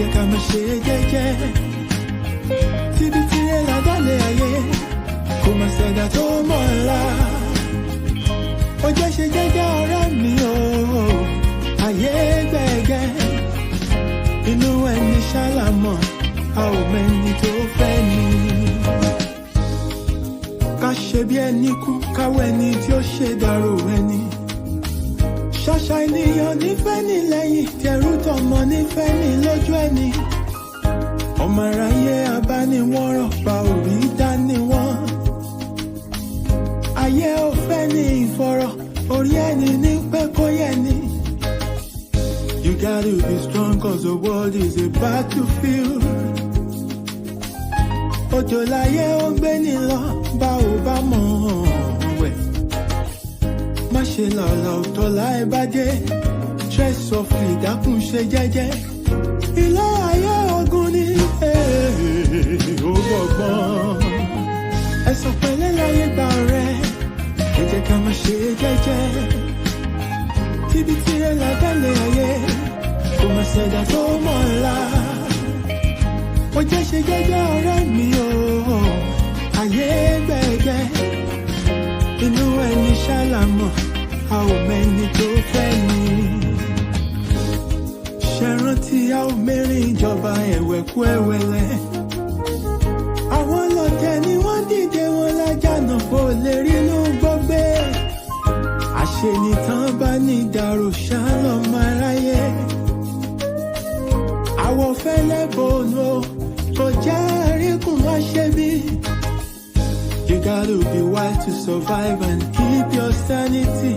jẹ́ ká máa ṣe jẹ́jẹ́. Tíbi tirẹ̀ ládàlẹ̀ ayé, kò máa ṣẹ̀dá tó mọ̀ ọ́la. Ó jẹ́ ṣe jẹ́jẹ́ ọ̀rẹ́ mi o, ayé gbẹ̀gẹ́. Inú ẹni ṣálámọ̀, a ò mẹ́ni tó fẹ́ ni. Ká ṣe bí ẹni kú, káwọ́ ẹni tí ó ṣe dàrú ẹni. Ṣàṣà ènìyàn nífẹ̀ẹ́ ní lẹ́yìn, tẹrú tọmọ nífẹ̀ẹ́ ní lójú ẹni. Ọmọ aráyé abániwọ́rọ̀ pa orí dání wọ́n. Ayé ò fẹ́ ní ìfọ̀rọ̀, orí ẹni ní pẹ́ kó yẹ ni. You gotta be strong cause the world is a battlefield. Òjò láyé ó gbé ní lọ, bá ò bá mọ̀ wẹ̀. Má ṣe lọ́lọ́ tó láì bá dé, stress of ìdákùn ṣe jẹ́jẹ́. Ilé ayé ogun ni ó gbọ̀gbọ́n. Ẹ̀sùn pẹ̀lẹ́ láyé gbà rẹ̀, ẹ jẹ́ ká máa ṣe jẹ́jẹ́. Tíbi tirẹ̀ ládàlẹ̀ ayé, kò máa ṣẹ̀dá tó mọ̀ ọ́la. Ó jẹ́ ṣe jẹ́jẹ́ ọ̀rẹ́ mi o, ayé gbẹ̀gẹ́. Inú ẹni ṣálámọ̀, a ò mẹ́ni tó fẹ́ ni. Ṣé rántí a ò mẹ́rin ìjọba ẹ̀wẹ̀kú ẹ̀wẹ̀lẹ̀. Àwọn lọ́tẹ̀ ni wọ́n dìde wọn lájànà kó lè rí inú gbọ́gbé. Àṣenìtàn bá ní ìdàrú ṣálọ̀ máa ráyé. Àwọ̀ fẹ́lẹ́ bòónù kò jẹ́ àríkùn wá ṣe bí. You gotta be wise to survive and keep your sanity.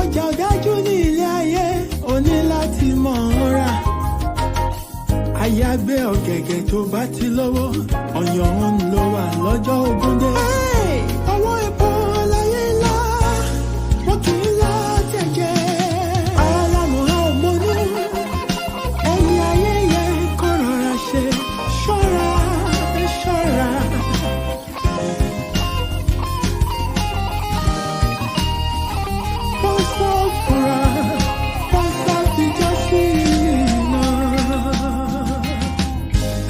Ọjà ọ̀dájú ní ilé ayé, o ní láti mọ̀ ọ́n rà. Àyàgbé ọ̀gẹ̀gẹ̀ tó bá ti lówó, ọ̀yàn ń lọ wà lọ́jọ́ ogún dé. Ọwọ́ epo láyé ńlá, wọ́n kì í lọ jẹ̀jẹ̀. Alámọ̀ a ò mọ̀nú, ẹni ayé yẹ kó rọra ṣe. Ṣọ́ra, ṣọ́ra. Pọ́sọ̀ fura, pọ́sọ̀ fi jọ́ sí iná.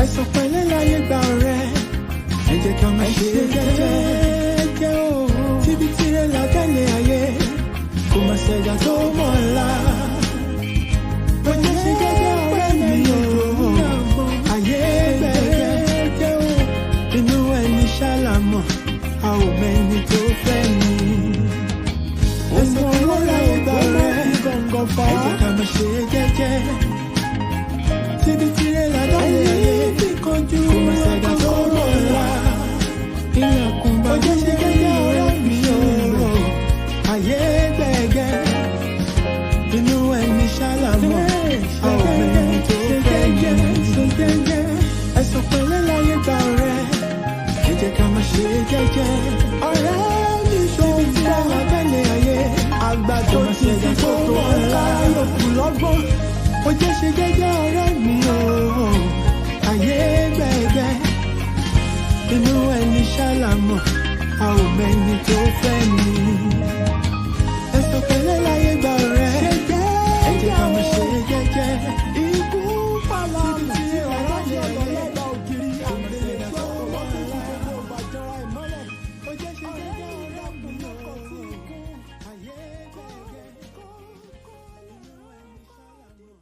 Ẹ̀sùn pẹ̀lẹ́ láyé gbà rẹ̀, ẹ jẹ́ ká máa ṣe jẹ́jẹ́ o. Tíbi tirẹ̀ ládàlẹ̀ ayé, kò máa ṣẹ̀dá tó mọ̀ ọ́la. Ó jẹ́ ṣe jẹ́jẹ́ ọ̀rẹ́ mi o, ayé gbẹ̀gẹ́ o. Inú ẹni ṣálámọ̀, a ò mẹ́ni tó fẹ́ ni. Ẹ̀sùn pẹ̀lẹ́ láyé gbà rẹ̀, ẹ jẹ́ ká máa ṣe jẹ́jẹ́. Tíbi tirẹ̀ ládàlẹ̀ ayé, kò máa ṣẹ̀dá tó mọ̀ ọ́la. Ilẹ̀kùn bá jẹ́ ṣe jẹ́jẹ́ ọ̀rẹ́ mi o, ayé gbẹ̀gẹ́. Inú ẹni ṣálámọ̀, a ò mẹ́ni tó fẹ́ ni. Ẹ̀sùn pẹ̀lẹ́ láyé gbà rẹ̀, ẹ jẹ́ ká máa ṣe jẹ́jẹ́. Ọ̀rẹ́ mi tíbi tirẹ̀ ládàlẹ̀ ayé, àgbà tó ti fi tó mọ̀ ọ́la yòókù lọ́gbọ́n. Ó jẹ́ ṣe jẹ́jẹ́ ọ̀rẹ́ mi o, ayé gbẹ̀gẹ́. Inú ẹni ṣálámọ̀, a ò mẹ́ni tó fẹ́ ni. Ẹ̀sùn pẹ̀lẹ́ láyé gbà rẹ̀, ẹ jẹ́ ká máa ṣe jẹ́jẹ́. Ikú pàlà mi tí ọ̀rọ̀ ní ọ̀lọ́lọ́gbà ògiri. Àmì ìṣẹ̀dá tó wà láyé ló bá jọra ìmọ́lẹ̀. Ó jẹ́ ṣe jẹ́jẹ́ ọ̀rẹ́ mi o, ayé gbẹ̀gẹ́. Inú ẹni ṣálámọ̀.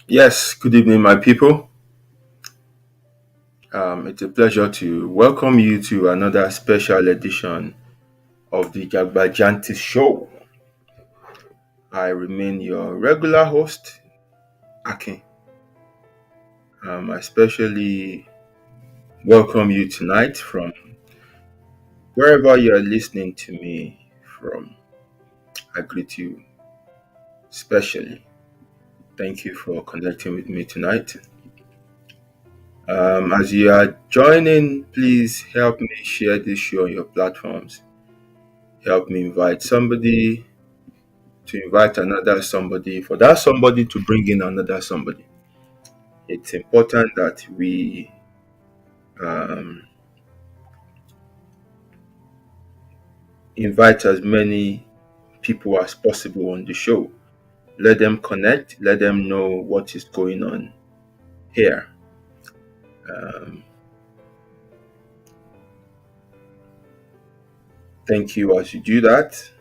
Yes, good evening, my people. It's a pleasure to welcome you to another special edition of the Jagbajanti Show. I remain your regular host, Akin. I especially welcome you tonight from wherever you are listening to me from. I greet you specially. Thank you for connecting with me tonight. As you are joining, please help me share this show on your platforms help me invite somebody to invite another somebody, for that somebody to bring in another somebody. It's important that we um, invite as many people as possible on the show. Let them connect, let them know what is going on here. Um, Thank you as you do that.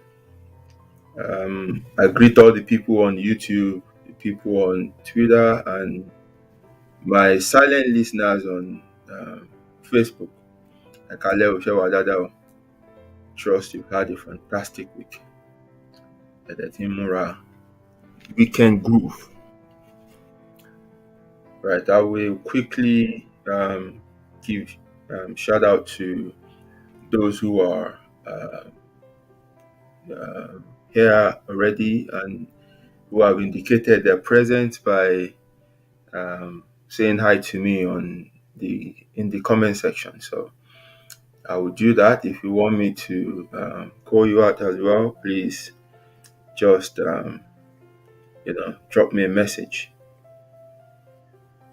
I greet all the people on YouTube, the people on Twitter, and my silent listeners on Facebook. Akale Oshewadada, trust you've had a fantastic week. Edetimura weekend groove. Right, I will quickly give shout out to those who are uh, here already and who have indicated their presence by saying hi to me on the in the comment section. So I will do that. If you want me to call you out as well, please just drop me a message.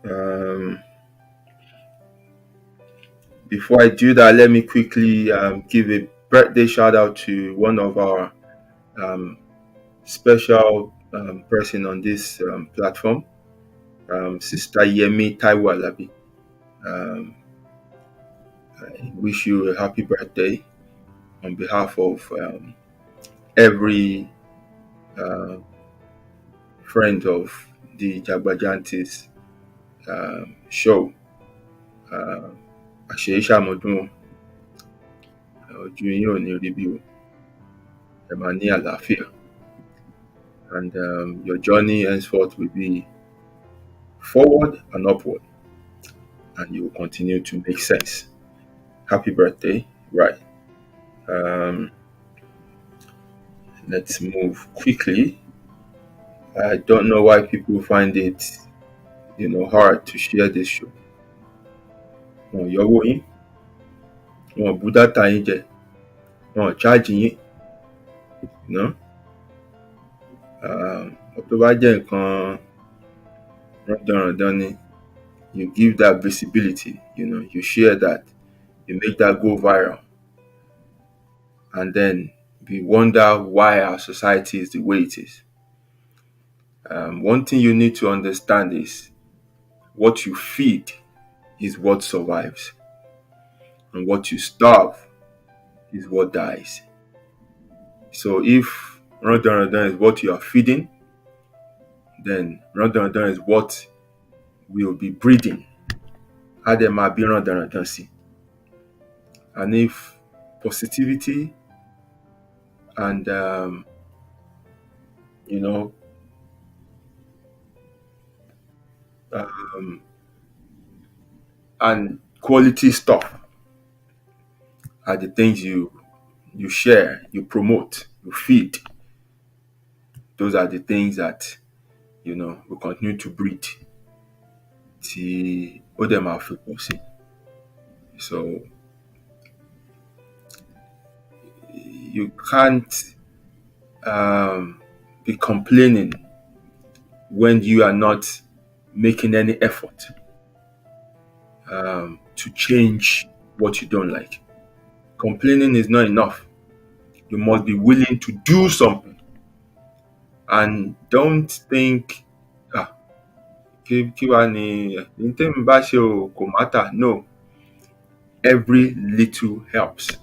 Um, Before I do that, let me quickly give a birthday shout out to one of our special person on this platform, Sister Yemi Taiwalabi. Um, I wish you a happy birthday on behalf of every uh, friend of the Jagbajantis show. Àṣeyíṣà mọ́dún ojú yín ò ní rí bí o, ẹ máa ní àlàáfíà. And your journey henceforth will be forward and upward, and you will continue to make sense. Happy birthday. Right. Let's move quickly. I don't know why people find it, hard to share this show. Wọn ò yọwọ́ yín, wọn ò bú dátà yín jẹ, wọn ò cháàjì yín. Tó bá jẹ́ nǹkan rándanràndan ni, you give that visibility, you share that, you make that go viral. And then we wonder why our society is the way it is. One thing you need to understand is what you feed is what survives, and what you starve is what dies. So if Ramadan is what you are feeding, then Ramadan is what will be breeding. Adema be Ramadan si. And if positivity and and quality stuff are the things you share, you promote, you feed. Those are the things that will continue to breed. So you can't be complaining when you are not making any effort to change what you don't like. Complaining is not enough. You must be willing to do something. And don't think, kí wá ni tèmi bá ṣe o kò matter. No. Every little helps.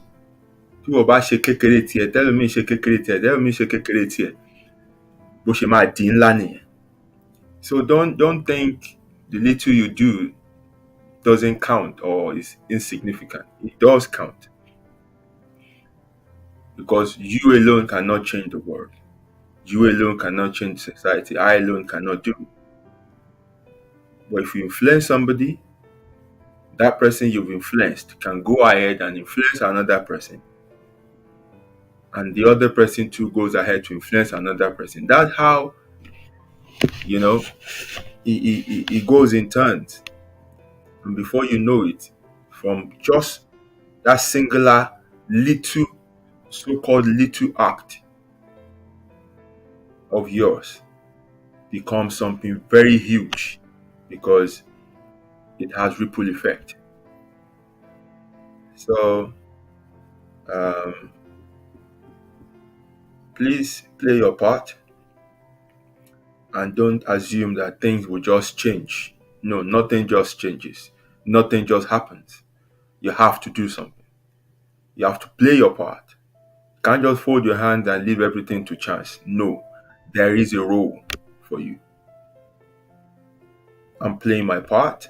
Tí wọ́n bá ṣe kékeré tiẹ̀, tẹ́lòmíì ṣe kékeré tiẹ̀, tẹ́lòmíì ṣe kékeré tiẹ̀, bó ṣe máa di ńlá nìyẹn. So don't think the little you do doesn't count or is insignificant. It does count. Because you alone cannot change the world. You alone cannot change society. I alone cannot do it. But if you influence somebody, that person you've influenced can go ahead and influence another person. And the other person too goes ahead to influence another person. That's how, it goes in turns. And before you know it, from just that singular little so-called little act of yours becomes something very huge because it has ripple effect. So um, please play your part and don't assume that things will just change. No, nothing just changes. Nothing just happens. You have to do something. You have to play your part. You can't just fold your hands and leave everything to chance. No, there is a role for you. I'm playing my part.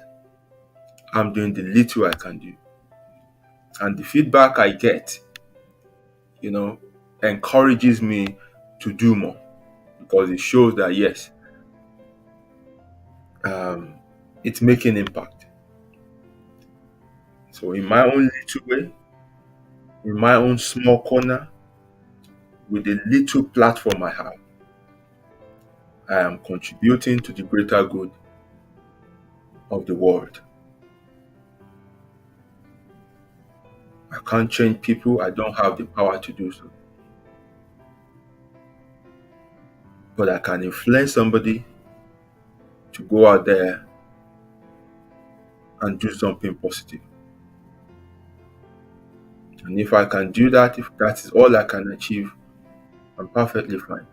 I'm doing the little I can do. And the feedback I get, you know, encourages me to do more because it shows that yes, um, it's making impact. So in my own little way, in my own small corner, with the little platform I have, I am contributing to the greater good of the world. I can't change people. I don't have the power to do so. But I can influence somebody to go out there and do something positive. And if I can do that, if that is all I can achieve, I'm perfectly fine.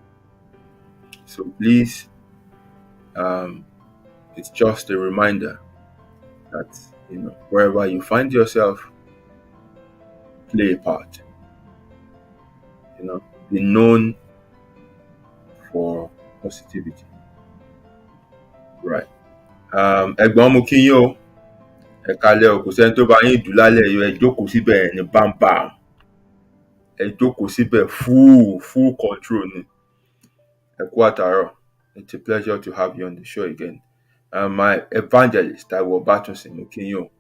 So please, um, it's just a reminder that wherever you find yourself, play a part. Be known for positivity. Right. Ẹ̀gbọ́n mo kí yín o, ẹ kálẹ́ o, kò sẹ́ni tó bá yín dùn lálẹ́ yìí, ẹ jókòó síbẹ̀ ní bámbàm. Ẹ jókòó síbẹ̀ full control ni. Ẹ kú àtàárọ̀. It's a pleasure to have you on the show again. My evangelist, Taiwo Batunsin, mo kí yín o.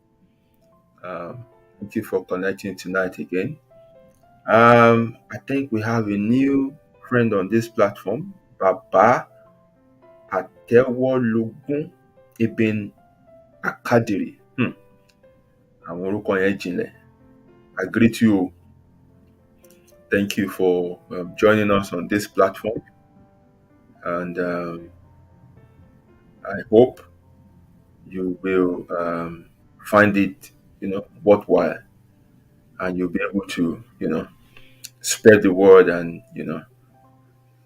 Thank you for connecting tonight again. I think we have a new friend on this platform, Baba Atewologun Ibn Akadiri. Àwọn orúkọ yẹn jinlẹ̀. I greet you. Thank you for joining us on this platform. And I hope you will find it, worthwhile, and you'll be able to, spread the word and,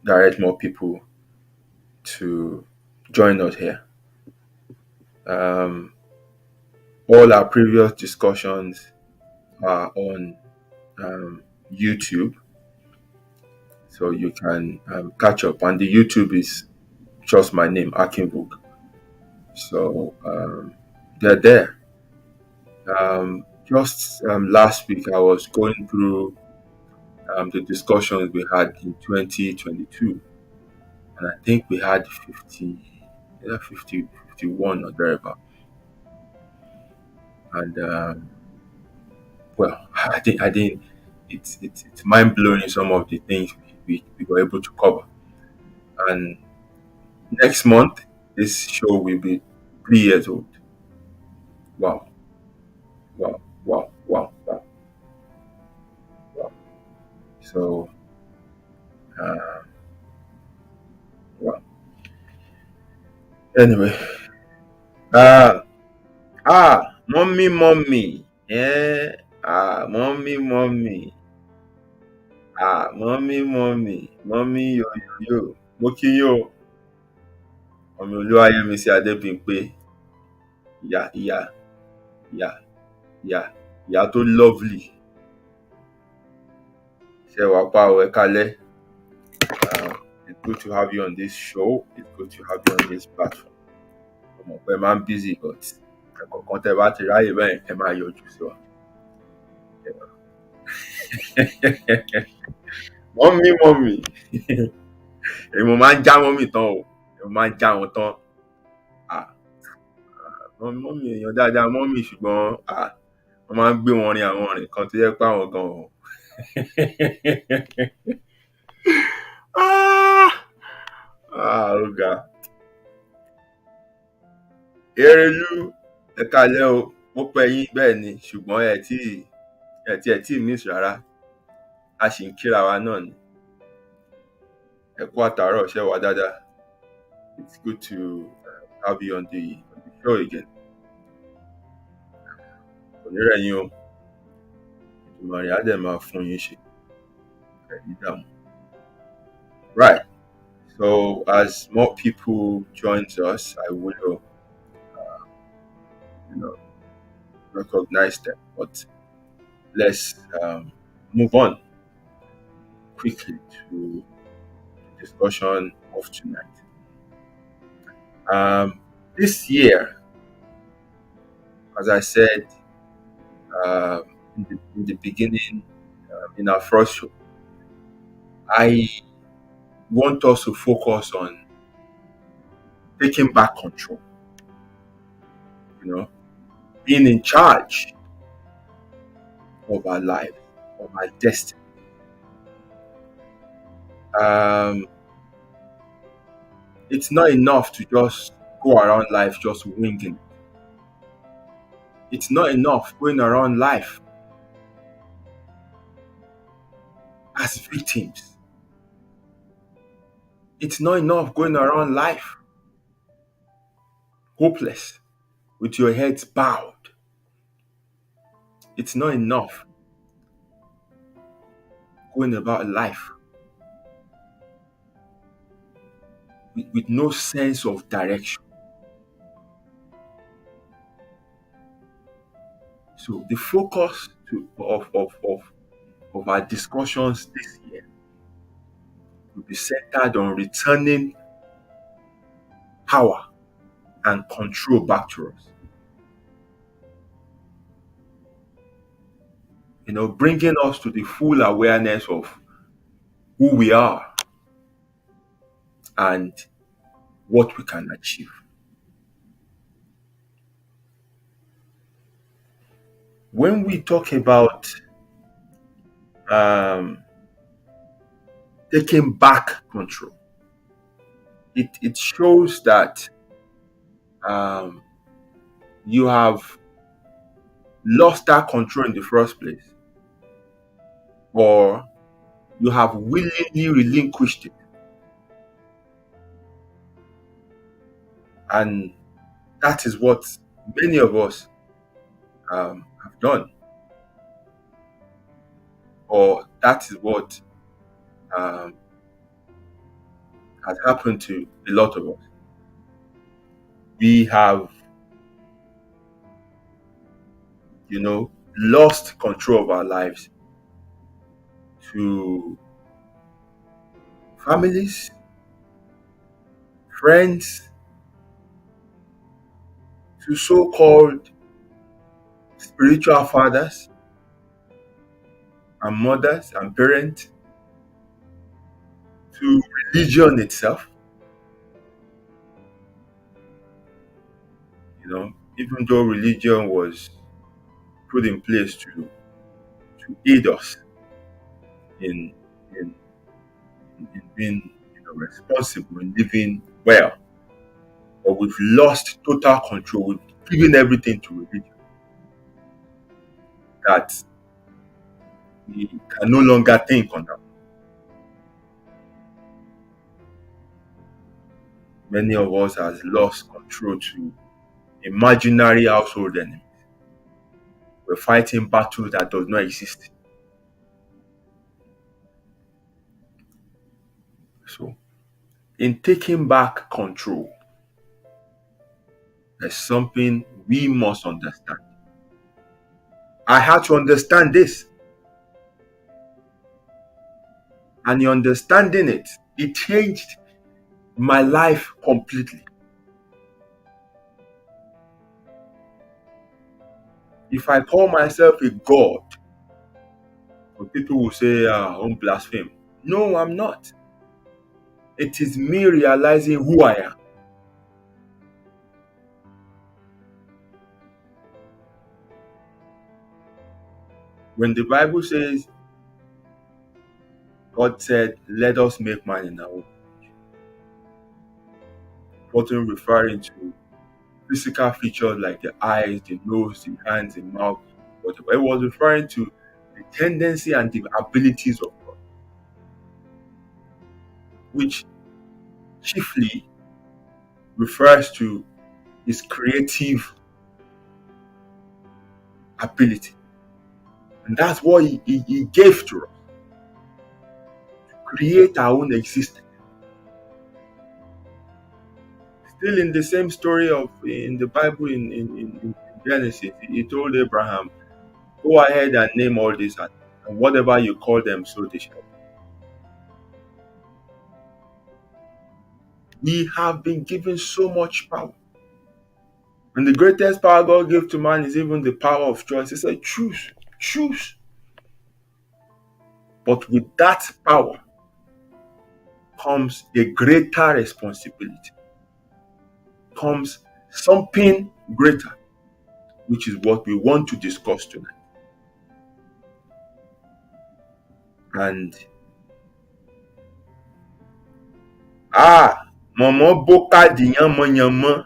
direct more people to join us here. All our previous discussions are on YouTube, so you can catch up. And the YouTube is just my name, Akinbook. So they're there. Just last week, I was going through the discussions we had in 2022, and I think we had 51 or thereabout. And well, I think it's mind blowing some of the things we were able to cover. And next month, this show will be 3 years old. Wow. So, wow. Anyway, mommy, yeah, mommy, mommy, yo, mo kí yín o, ọmọ Olúwayẹmísí Adébímpé, ìyá tó lovely. Ṣé wàá pa o, ẹ kálẹ́. It's good to have you on this show. It's good to have you on this platform. Ọmọ pé máa ń busy, but ẹ̀kọ̀ọ̀kan tẹ́ bá ti ráyè bẹ́ẹ̀ ẹ máa yọjú sí wa. Mọ́mí. Èmi mo máa ń já mọ́mí tán o. Èmi máa ń já wọn tán. Mọ́mí èèyàn dáadáa mọ́mí, ṣùgbọ́n wọ́n máa ń gbé wọn rin àwọn ọ̀rìn kan tó yẹ pé àwọn gan o. Ó ga. Erelu, ẹ kálẹ́ o, mo pẹ́ yín bẹ́ẹ̀ ni, ṣùgbọ́n ẹ tí miss rárá. a ṣì ń kíra wa náà ni. Ẹ kú àtàárọ̀, ṣé wà dáadáa? It's good to have you on the show again. Kò ní rẹ̀ yín o, Èdùmàrè á dẹ̀ máa fún yín ṣe, ẹ̀ ní dààmú. Right. So as more people joins us, I will, you know, recognize them. But let's move on quickly to the discussion of tonight. This year, as I said in the beginning, in our first show, I want us to focus on taking back control, being in charge of our life, of our destiny. It's not enough to just go around life just winging. It's not enough going around life as victims. It's not enough going around life hopeless, with your heads bowed. It's not enough going about life with no sense of direction. So the focus of our discussions this year will be centered on returning power and control back to us. Bringing us to the full awareness of who we are and what we can achieve. When we talk about taking back control, it shows that you have lost that control in the first place, or you have willingly relinquished it. And that is what many of us have done, or that is what has happened to a lot of us. We have, lost control of our lives to families, friends, to so-called spiritual fathers and mothers and parents, to religion itself. Even though religion was put in place to aid us in being responsible, in living well, but we've lost total control. We've given everything to religion, that we can no longer think on that. Many of us has lost control to imaginary household enemies. We're fighting battles that does not exist. So, in taking back control, there's something we must understand. I had to understand this. And in understanding it, it changed my life completely. If I call myself a god, people will say, don't blaspheme. No, I'm not. It is me realizing who I am. When the Bible says, God said, let us make man in our own image, wasn't referring to physical features like the eyes, the nose, the hands, the mouth, whatever. It was referring to the tendency and the abilities of God, which chiefly refers to his creative ability. And that's what he gave to us, create our own existence. Still in the same story of in the Bible in Genesis, he told Abraham, go ahead and name all these, and whatever you call them, so they shall be. We have been given so much power. And the greatest power God gave to man is even the power of choice. He said, choose, choose. But with that power comes a greater responsibility, comes something greater, which is what we want to discuss tonight. And mọ̀mọ́ bó káàdì yánmọ́yánmọ́.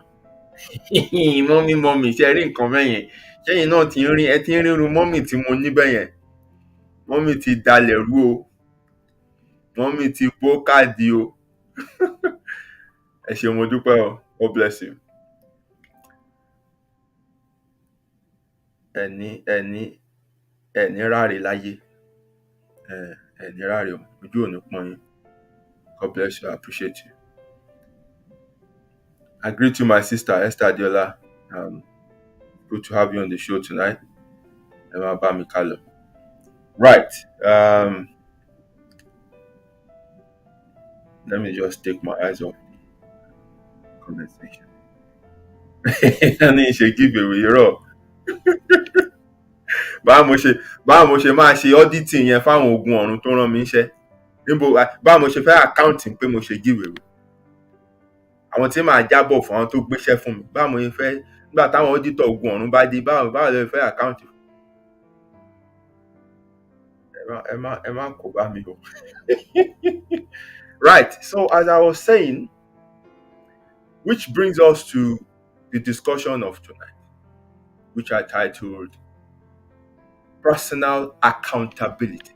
mọ́mí ṣe rí nǹkan bẹ́yẹn, ṣẹ́yìn náà ti ń rí, ẹ ti ń ríru mọ́mí tí mo ní bẹ́yẹn. Mọ́mí ti dalẹ̀ rú o, mọ́mí ti bó káàdì o. Ẹ ṣé, mo dúpẹ́ o. God bless you. Ẹni ráre láyé, ẹni ráre o, ojú ò ní pọ́n yín. God bless you. I appreciate you. I greet you, my sister Esther Adiola. Good to have you on the show tonight. Emma Bamikalo. Right. Let me just take my eyes off the conversation. Ní ṣe giveaway irọ́. Báwo mo ṣe máa ṣe auditing yẹn fáwọn ogun ọ̀run tó rán mi iṣẹ́. Báwo mo ṣe fẹ́ accounting pé mo ṣe giveaway. Àwọn tí màá jábọ̀ fún àwọn tó gbéṣẹ́ fún mi. Báwo mo ṣe fẹ́, nígbà táwọn auditor ogun ọ̀run bá dé, báwo lè fẹ́ account fún? Ẹ má kó bá mi o. Right. So as I was saying, which brings us to the discussion of tonight, which I titled Personal Accountability.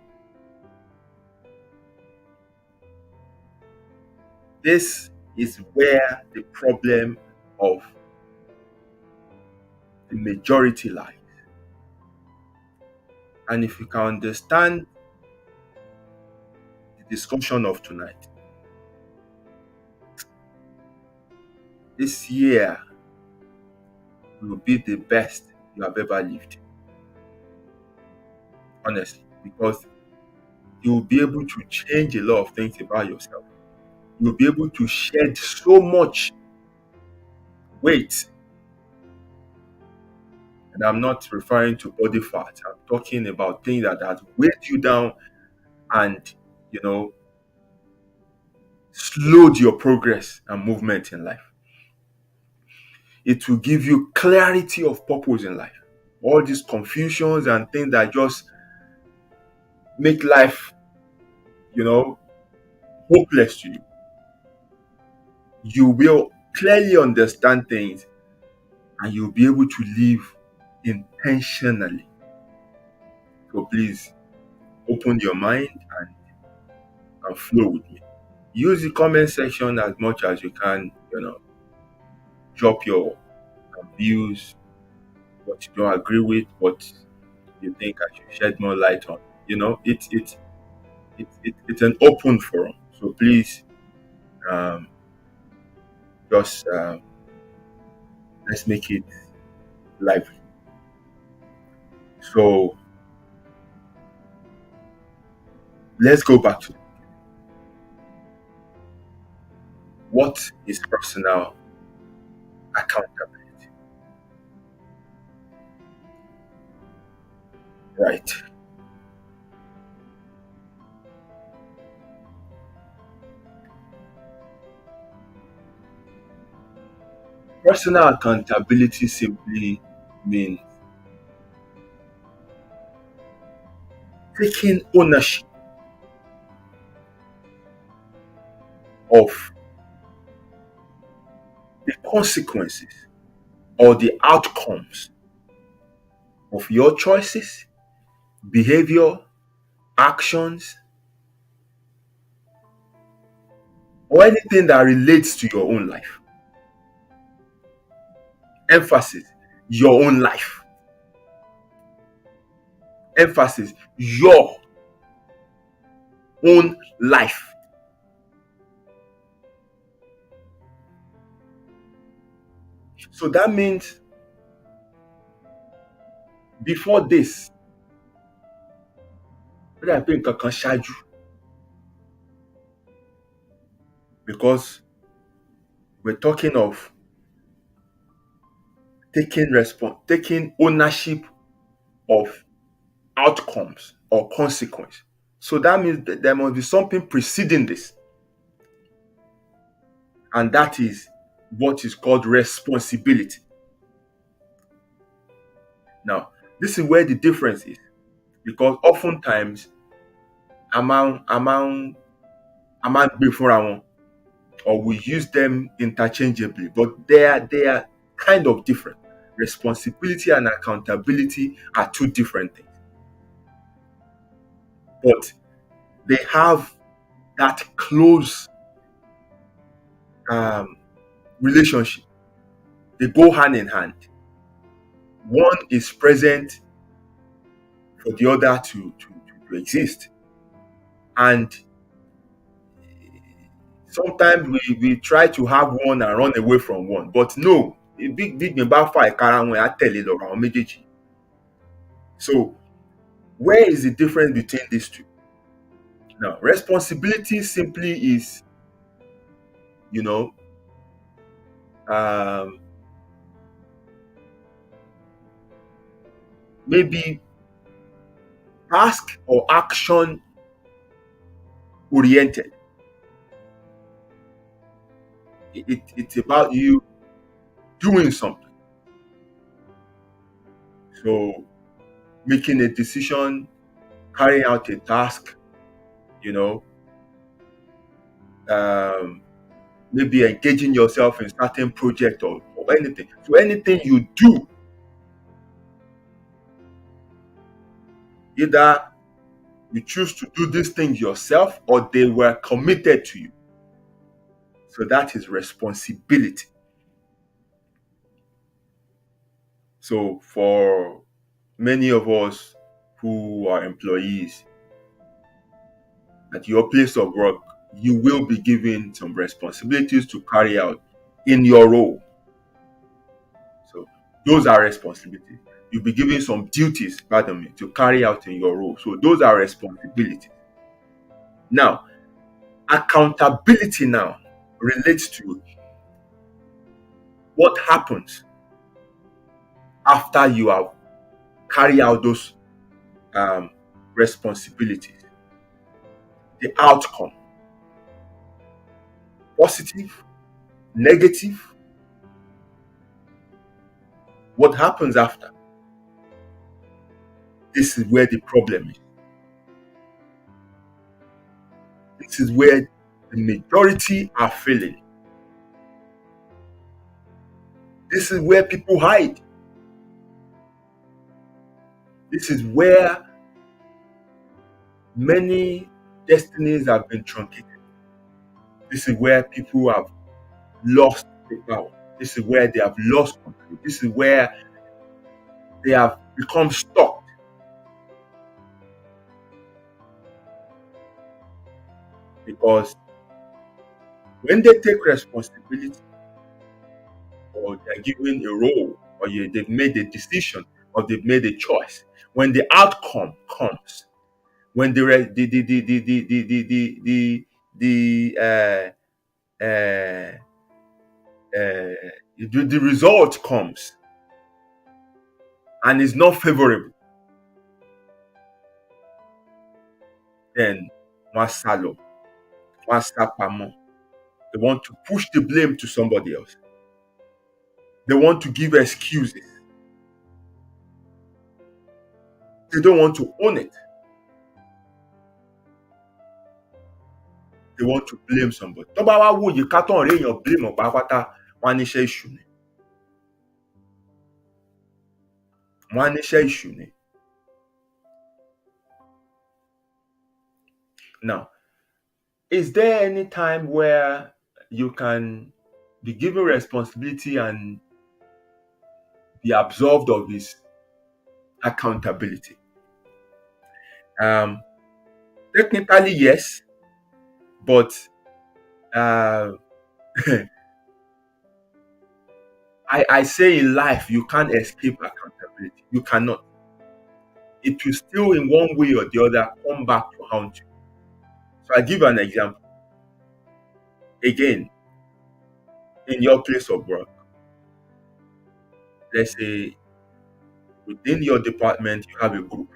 This is where the problem of the majority lies. And if you can understand the discussion of tonight, this year will be the best you have ever lived. Honestly, because you will be able to change a lot of things about yourself. You'll be able to shed so much weight. And I'm not referring to body fat. I'm talking about things that has weighed you down and, slowed your progress and movement in life. It will give you clarity of purpose in life. All these confusions and things that just make life, hopeless to you. You will clearly understand things and you'll be able to live intentionally. So please open your mind and flow with me. Use the comment section as much as you can, drop your views, what you don't agree with, what you think I should shed more light on. It's an open forum. So please just let's make it lively. So let's go back to what is personal accountability. Right. Personal accountability simply means taking ownership of the consequences or the outcomes of your choices behavior, actions, or anything that relates to your own life. Emphasis, your own life. Emphasis, your own life. So that means before this, I think I can charge you because we're talking of taking ownership of outcomes or consequence. So that means that there must be something preceding this, and that is what is called responsibility. Now, this is where the difference is, because oftentimes among before or we use them interchangeably, but they are kind of different. Responsibility and accountability are two different things, but they have that close relationship. They go hand in hand. One is present for the other to exist. And sometimes we try to have one and run away from one. But no, big about five. So where is the difference between these two? Now, responsibility simply is, you know, maybe task or action oriented. It's about you doing something. So making a decision, carrying out a task, maybe engaging yourself in certain project or anything. So anything you do, either you choose to do these things yourself or they were committed to you. So that is responsibility. So for many of us who are employees, at your place of work, you will be given some responsibilities to carry out in your role. So those are responsibilities. You'll be given some duties, to carry out in your role. So those are responsibilities. Now, accountability now relates to what happens after you have carried out those responsibilities. The outcome, positive, negative, what happens after? This is where the problem is. This is where the majority are failing. This is where people hide. This is where many destinies have been truncated. This is where people have lost the power. This is where they have lost control. This is where they have become stuck. Because when they take responsibility, or they're given a role, or they've made a decision, or they've made a choice, when the outcome comes, when the result comes and is not favorable, then they want to push the blame to somebody else. They want to give excuses. They don't want to own it. They want to blame somebody. Tó bá wá wò yìí ká tán rí èèyàn blame ọ̀pá pátá, wọ́n á níṣẹ́ ìṣù ni. Wọ́n á níṣẹ́ ìṣù ni. Now, is there any time where you can be given responsibility and be absolved of his accountability? Um, Technically, yes, but uh, I say in life you can't escape accountability. You cannot. It will still, in one way or the other, come back to haunt you. So I give an example. Again, in your place of work, let's say within your department you have a group,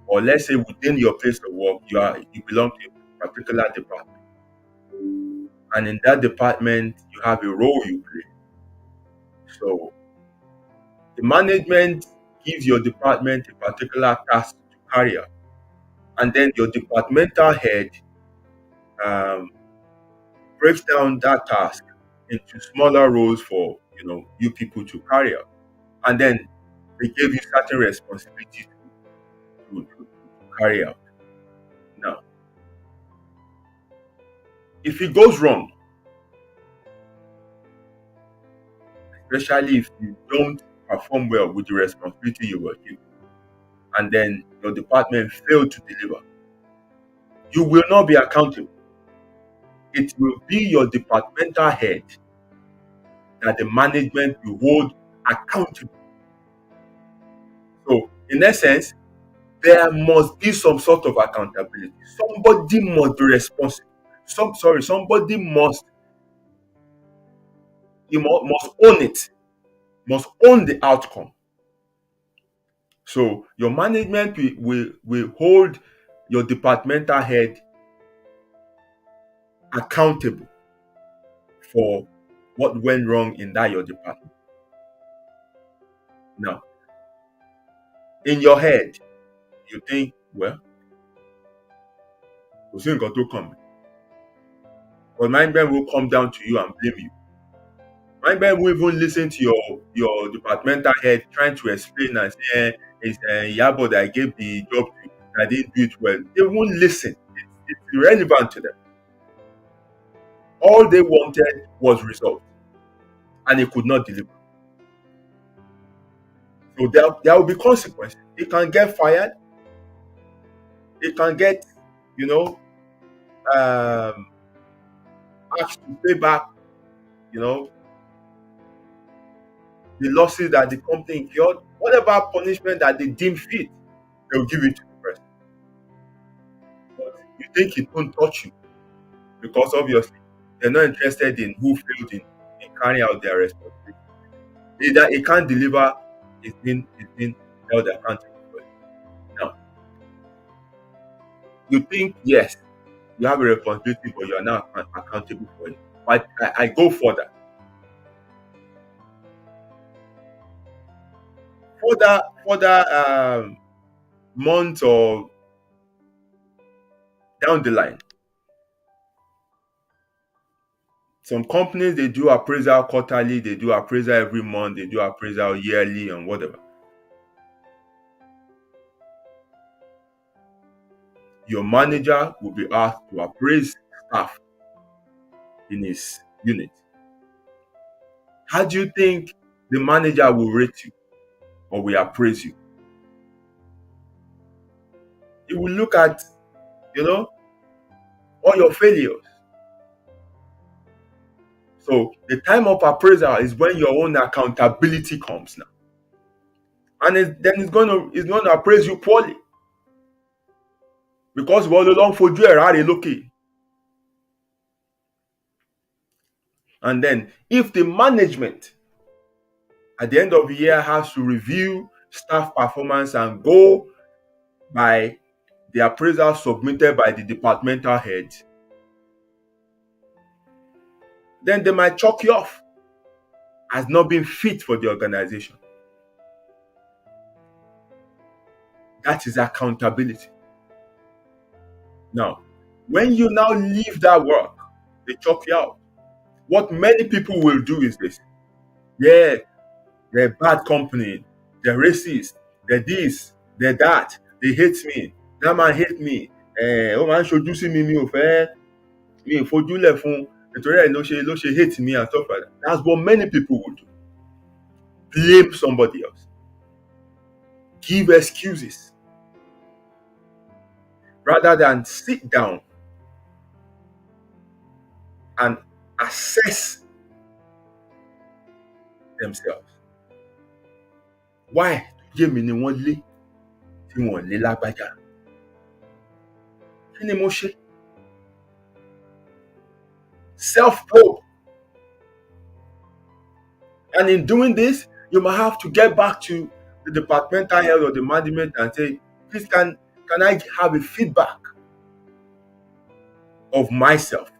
or let's say within your place of work you belong to a particular department, and in that department you have a role you play. So the management gives your department a particular task to carry out, and then your departmental head um, breaks down that task into smaller roles for you people to carry out, and then they give you certain responsibilities to carry out. Now, if it goes wrong, especially if you don't perform well with the responsibility you were given, and then your department failed to deliver, you will not be accountable. It will be your departmental head that the management will hold accountable. So, in essence, there must be some sort of accountability. Somebody must be responsible. Somebody must own it, must own the outcome. So your management will hold your departmental head accountable for what went wrong in that your department. Now, in your head, you think, well, got to come. But management will come down to you and blame you. Management will even listen to your departmental head trying to explain and say, it's Yabo that I gave the job to, I didn't do it well. They won't listen. It's irrelevant to them. All they wanted was results, and they could not deliver. So there will be consequences. It can get fired. It can get, asked to pay back, the losses that the company incurred. Whatever punishment that they deem fit, they will give it to the person. But you think it won't touch you, because obviously they're not interested in who failed in carrying out their responsibility. Either it can't deliver, it's been held accountable for it. Now, you think, yes, you have a responsibility, but you are not accountable for it. But I go further. Further months or down the line, some companies, they do appraisal quarterly, they do appraisal every month, they do appraisal yearly and whatever. Your manager will be asked to appraise staff in his unit. How do you think the manager will rate you or will appraise you? He will look at, all your failures. So the time of appraisal is when your own accountability comes now. And then it's going to appraise you poorly. Because we're all along for looking. And then if the management at the end of the year has to review staff performance and go by the appraisal submitted by the departmental head, then they might chalk you off as not being fit for the organization. That is accountability. Now, when you now leave that work, they chalk you out. What many people will do is this. Yeah, they're a bad company. They're racist. They're this. They're that. They hate me. That man hate me. ó máa ń ṣojú sí mi, mi ò fẹ́, mi ò fojúlẹ̀ fún, nítorí ẹ̀ ló ṣe hate me and stuff like that. That's what many people would do. Blame somebody else. Give excuses. Rather than sit down and assess themselves. Why? Jẹ́mi ni wọ́n lé tí wọ́n lé lágbájá. Kí ni mo ṣe? Self-probe. And in doing this, you might have to get back to the departmental head or the management and say, please, can I have a feedback of myself?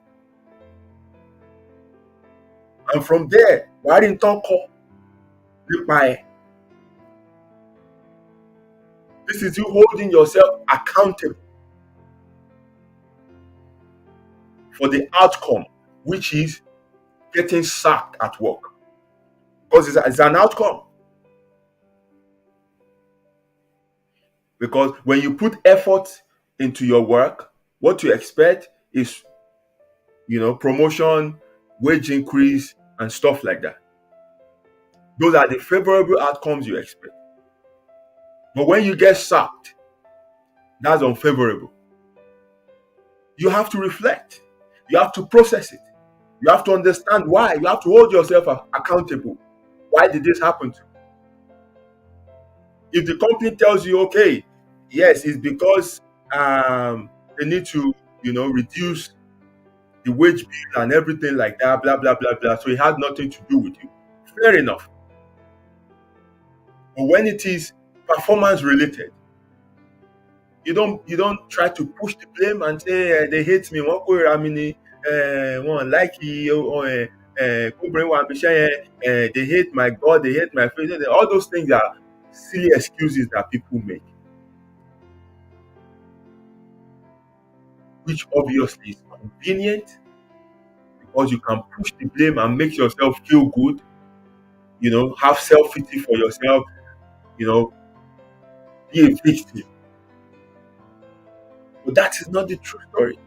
And from there, why didn't talk nípa ẹ̀? This is you holding yourself accountable for the outcome, which is getting sacked at work. Because it's an outcome. Because when you put effort into your work, what you expect is, promotion, wage increase, and stuff like that. Those are the favorable outcomes you expect. But when you get sacked, that's unfavorable. You have to reflect. You have to process it. You have to understand why. You have to hold yourself accountable. Why did this happen to you? If the company tells you, okay, yes, it's because they need to, reduce the wage bill and everything like that, blah, blah, blah, blah. So it has nothing to do with you. Fair enough. But when it is performance related, you don't try to push the blame and say they hate me. Like they hate my God, they hate my faith. All those things are silly excuses that people make, which obviously is convenient because you can push the blame and make yourself feel good, have self-pity for yourself, be a victim. But that is not the true story.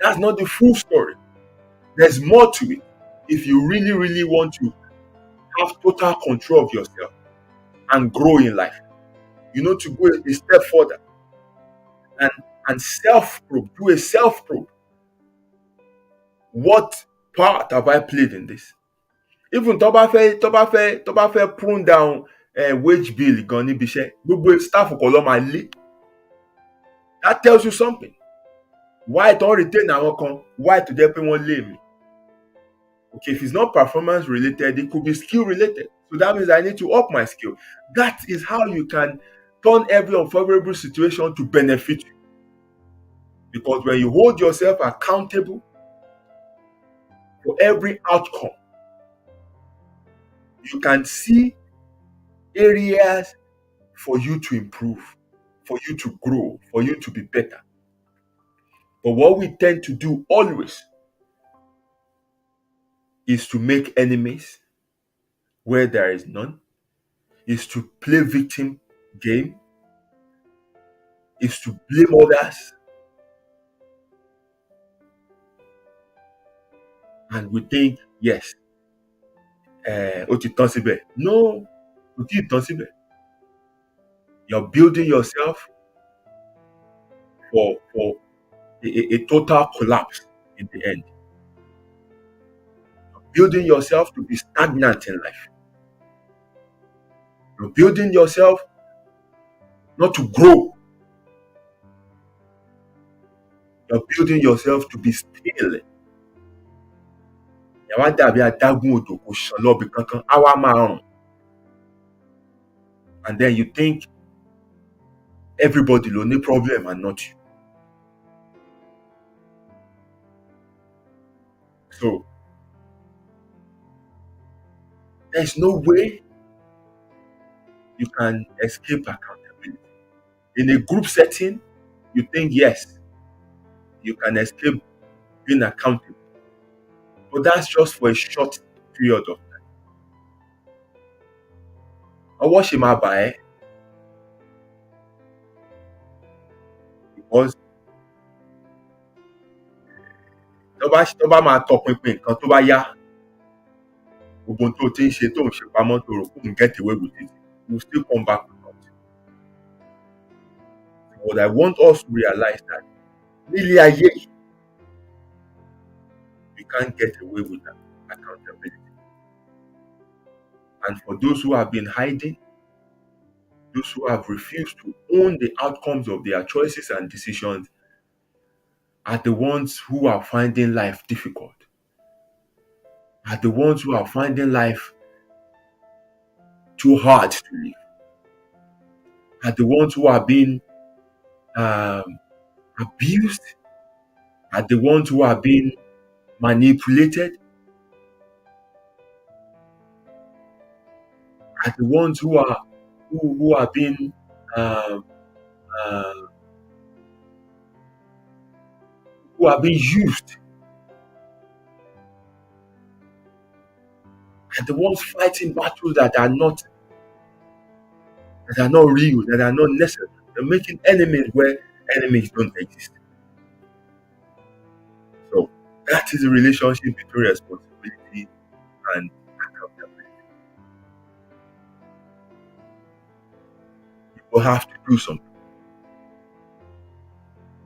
That's not the full story. There's more to it. If you really, really want to have total control of yourself and grow in life, you know, to go a step further and self-probe, do a self-probe. What part have I played in this? Even tó bá fẹ́ prune down wage bill gan níbi iṣẹ́, gbogbo staff kọ́ ló máa lé. That tells you something. Why don't retain àwọn kan? Why to jẹ́ pé wọ́n lé mi? Okay, if it's not performance related, it could be skill related. So that means I need to up my skill. That is how you can turn every unfavorable situation to benefit you. Because when you hold yourself accountable for every outcome, you can see areas for you to improve, for you to grow, for you to be better. But what we tend to do always is to make enemies where there is none, is to play victim game, is to blame others. And we think, yes, ó ti tán síbẹ̀. No, ó ti tán síbẹ̀. You're building yourself for a total collapse in the end. You're building yourself to be stagnant in life. You're building yourself not to grow. You're building yourself to be still. Yàrá dàbí adágún odò kò ṣàn lọ́bì kankan, á wá máa rùn. And then you think everybody ló ní problem and not you. So there's no way you can escape accountability. In a group setting, you think, yes, you can escape being accountable. But that's just for a short period of time. Ọwọ́ ṣì máa bà ẹ́. Because tó bá máa tọpinpin nǹkan tó bá yá, gbogbo ohun tó ti ń ṣe tó ń ṣe pamọ́ tó rò kó ń get away with it, you still come back with it. But I want us to realize that nílé ayé yìí, you can't get away with that accountability. And for those who have been hiding, those who have refused to own the outcomes of their choices and decisions, are the ones who are finding life difficult, are the ones who are finding life too hard to live, are the ones who are being abused, are the ones who are being manipulated, are the ones who are being used, are the ones fighting battles that are not real, that are not necessary. They're making enemies where enemies don't exist. So that is the relationship between responsibility and accountability. You will have to do something.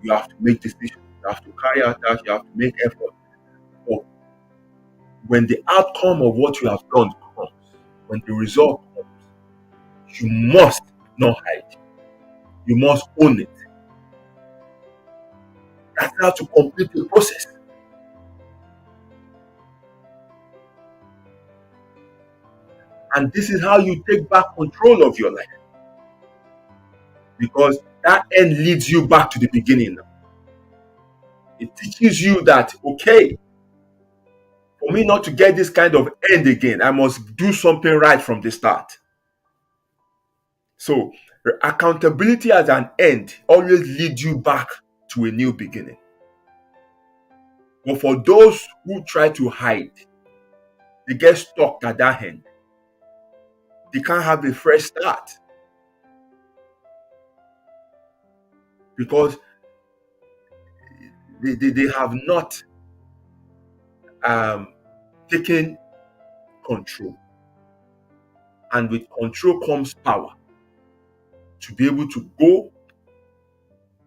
You have to make decisions. You have to carry out that. You have to make effort. But when the outcome of what you have done comes, when the result comes, you must not hide. You must own it. That's how to complete the process. And this is how you take back control of your life. Because that end leads you back to the beginning. It teaches you that, okay, for me not to get this kind of end again, I must do something right from the start. So accountability as an end always leads you back to a new beginning. But for those who try to hide, they get stuck at that end. They can't have a fresh start. Because they have not taken control. And with control comes power to be able to go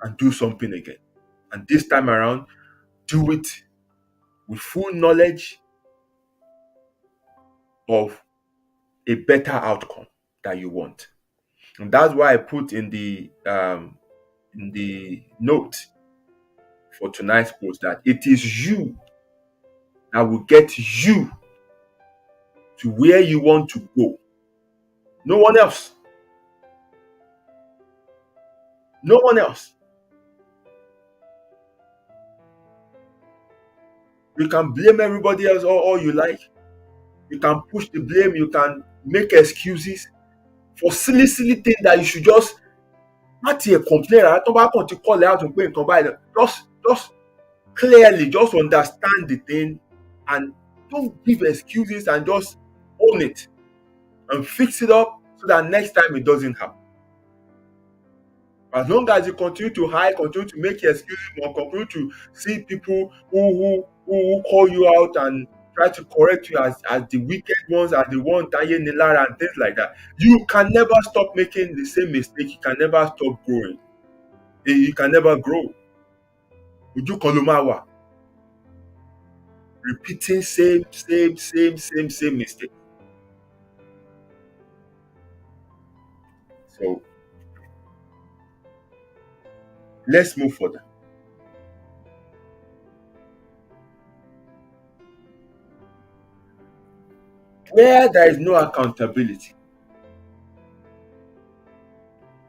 and do something again. And this time around, do it with full knowledge of a better outcome that you want. And that's why I put in the note for tonight's post that it is you that will get you to where you want to go. No one else. No one else. You can blame everybody else all you like. You can push the blame. You can make excuses for silly things that you should just not here complain. To call out and just clearly just understand the thing and don't give excuses and just own it and fix it up so that next time it doesn't happen. As long as you continue to hide, continue to make excuses, or continue to see people who call you out and try to correct you as the wicked ones, as the one Taye Nilara and things like that, you can never stop making the same mistake. You can never stop growing. You can never grow. Uju Kolumawa. Repeating same mistake. So let's move further. Where there is no accountability,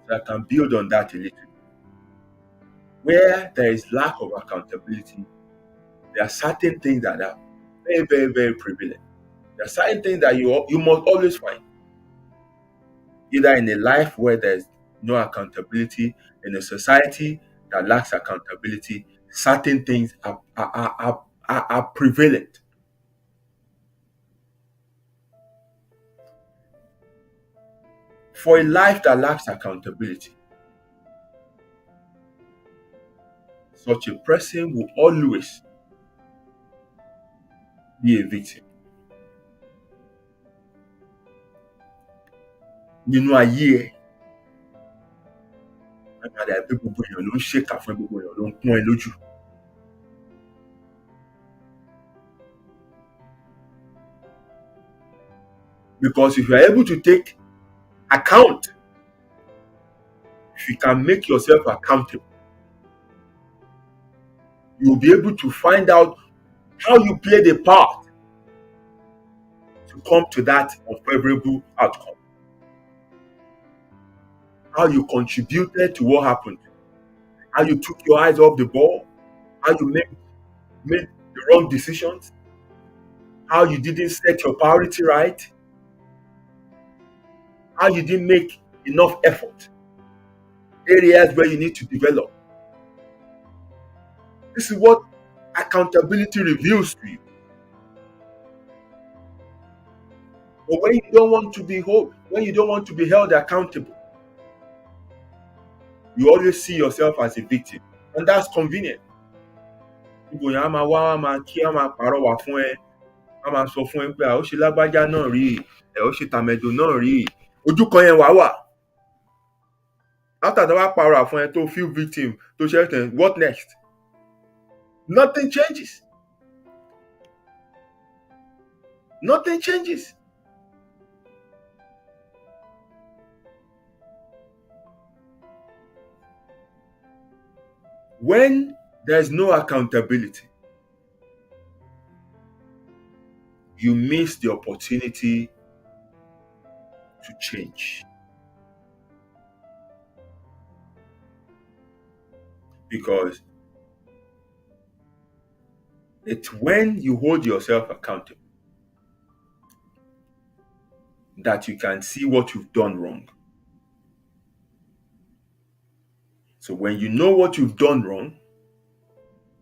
so I can build on that a little. Where there is lack of accountability, there are certain things that are very prevalent. There are certain things that you must always find. Either in a life where there's no accountability, in a society that lacks accountability, certain things are prevalent. For a life that lacks accountability, such a person will always be a victim. Nínú ayé ẹ̀, á máa dàbí pé gbogbo èèyàn ló ń ṣèkà fún ẹ, gbogbo èèyàn ló ń pọ́n ẹ lójú. Because if you are able to take account, if you can make yourself accountable, you will be able to find out how you played a part to come to that unfavorable outcome. How you contributed to what happened. How you took your eyes off the ball. How you made the wrong decisions. How you didn't set your priority right. How you didn't make enough effort. Areas where you need to develop. This is what accountability reveals to you. But when you don't want to be held accountable, you always see yourself as a victim, and that's convenient. Gbogbo yẹn á máa wá, á máa kí, á máa pàrọwà fún ẹ, á máa sọ fún ẹ pé ó ṣe lágbájá náà rí, ó ṣe tàmẹ̀dò náà rí. Ojú kan yẹn wà. After tó bá pàrọwà fún ẹ tó feel victim, tó ṣe everything, what next? Nothing changes. Nothing changes. When there's no accountability, you miss the opportunity to change. Because it's when you hold yourself accountable that you can see what you've done wrong. So when you know what you've done wrong,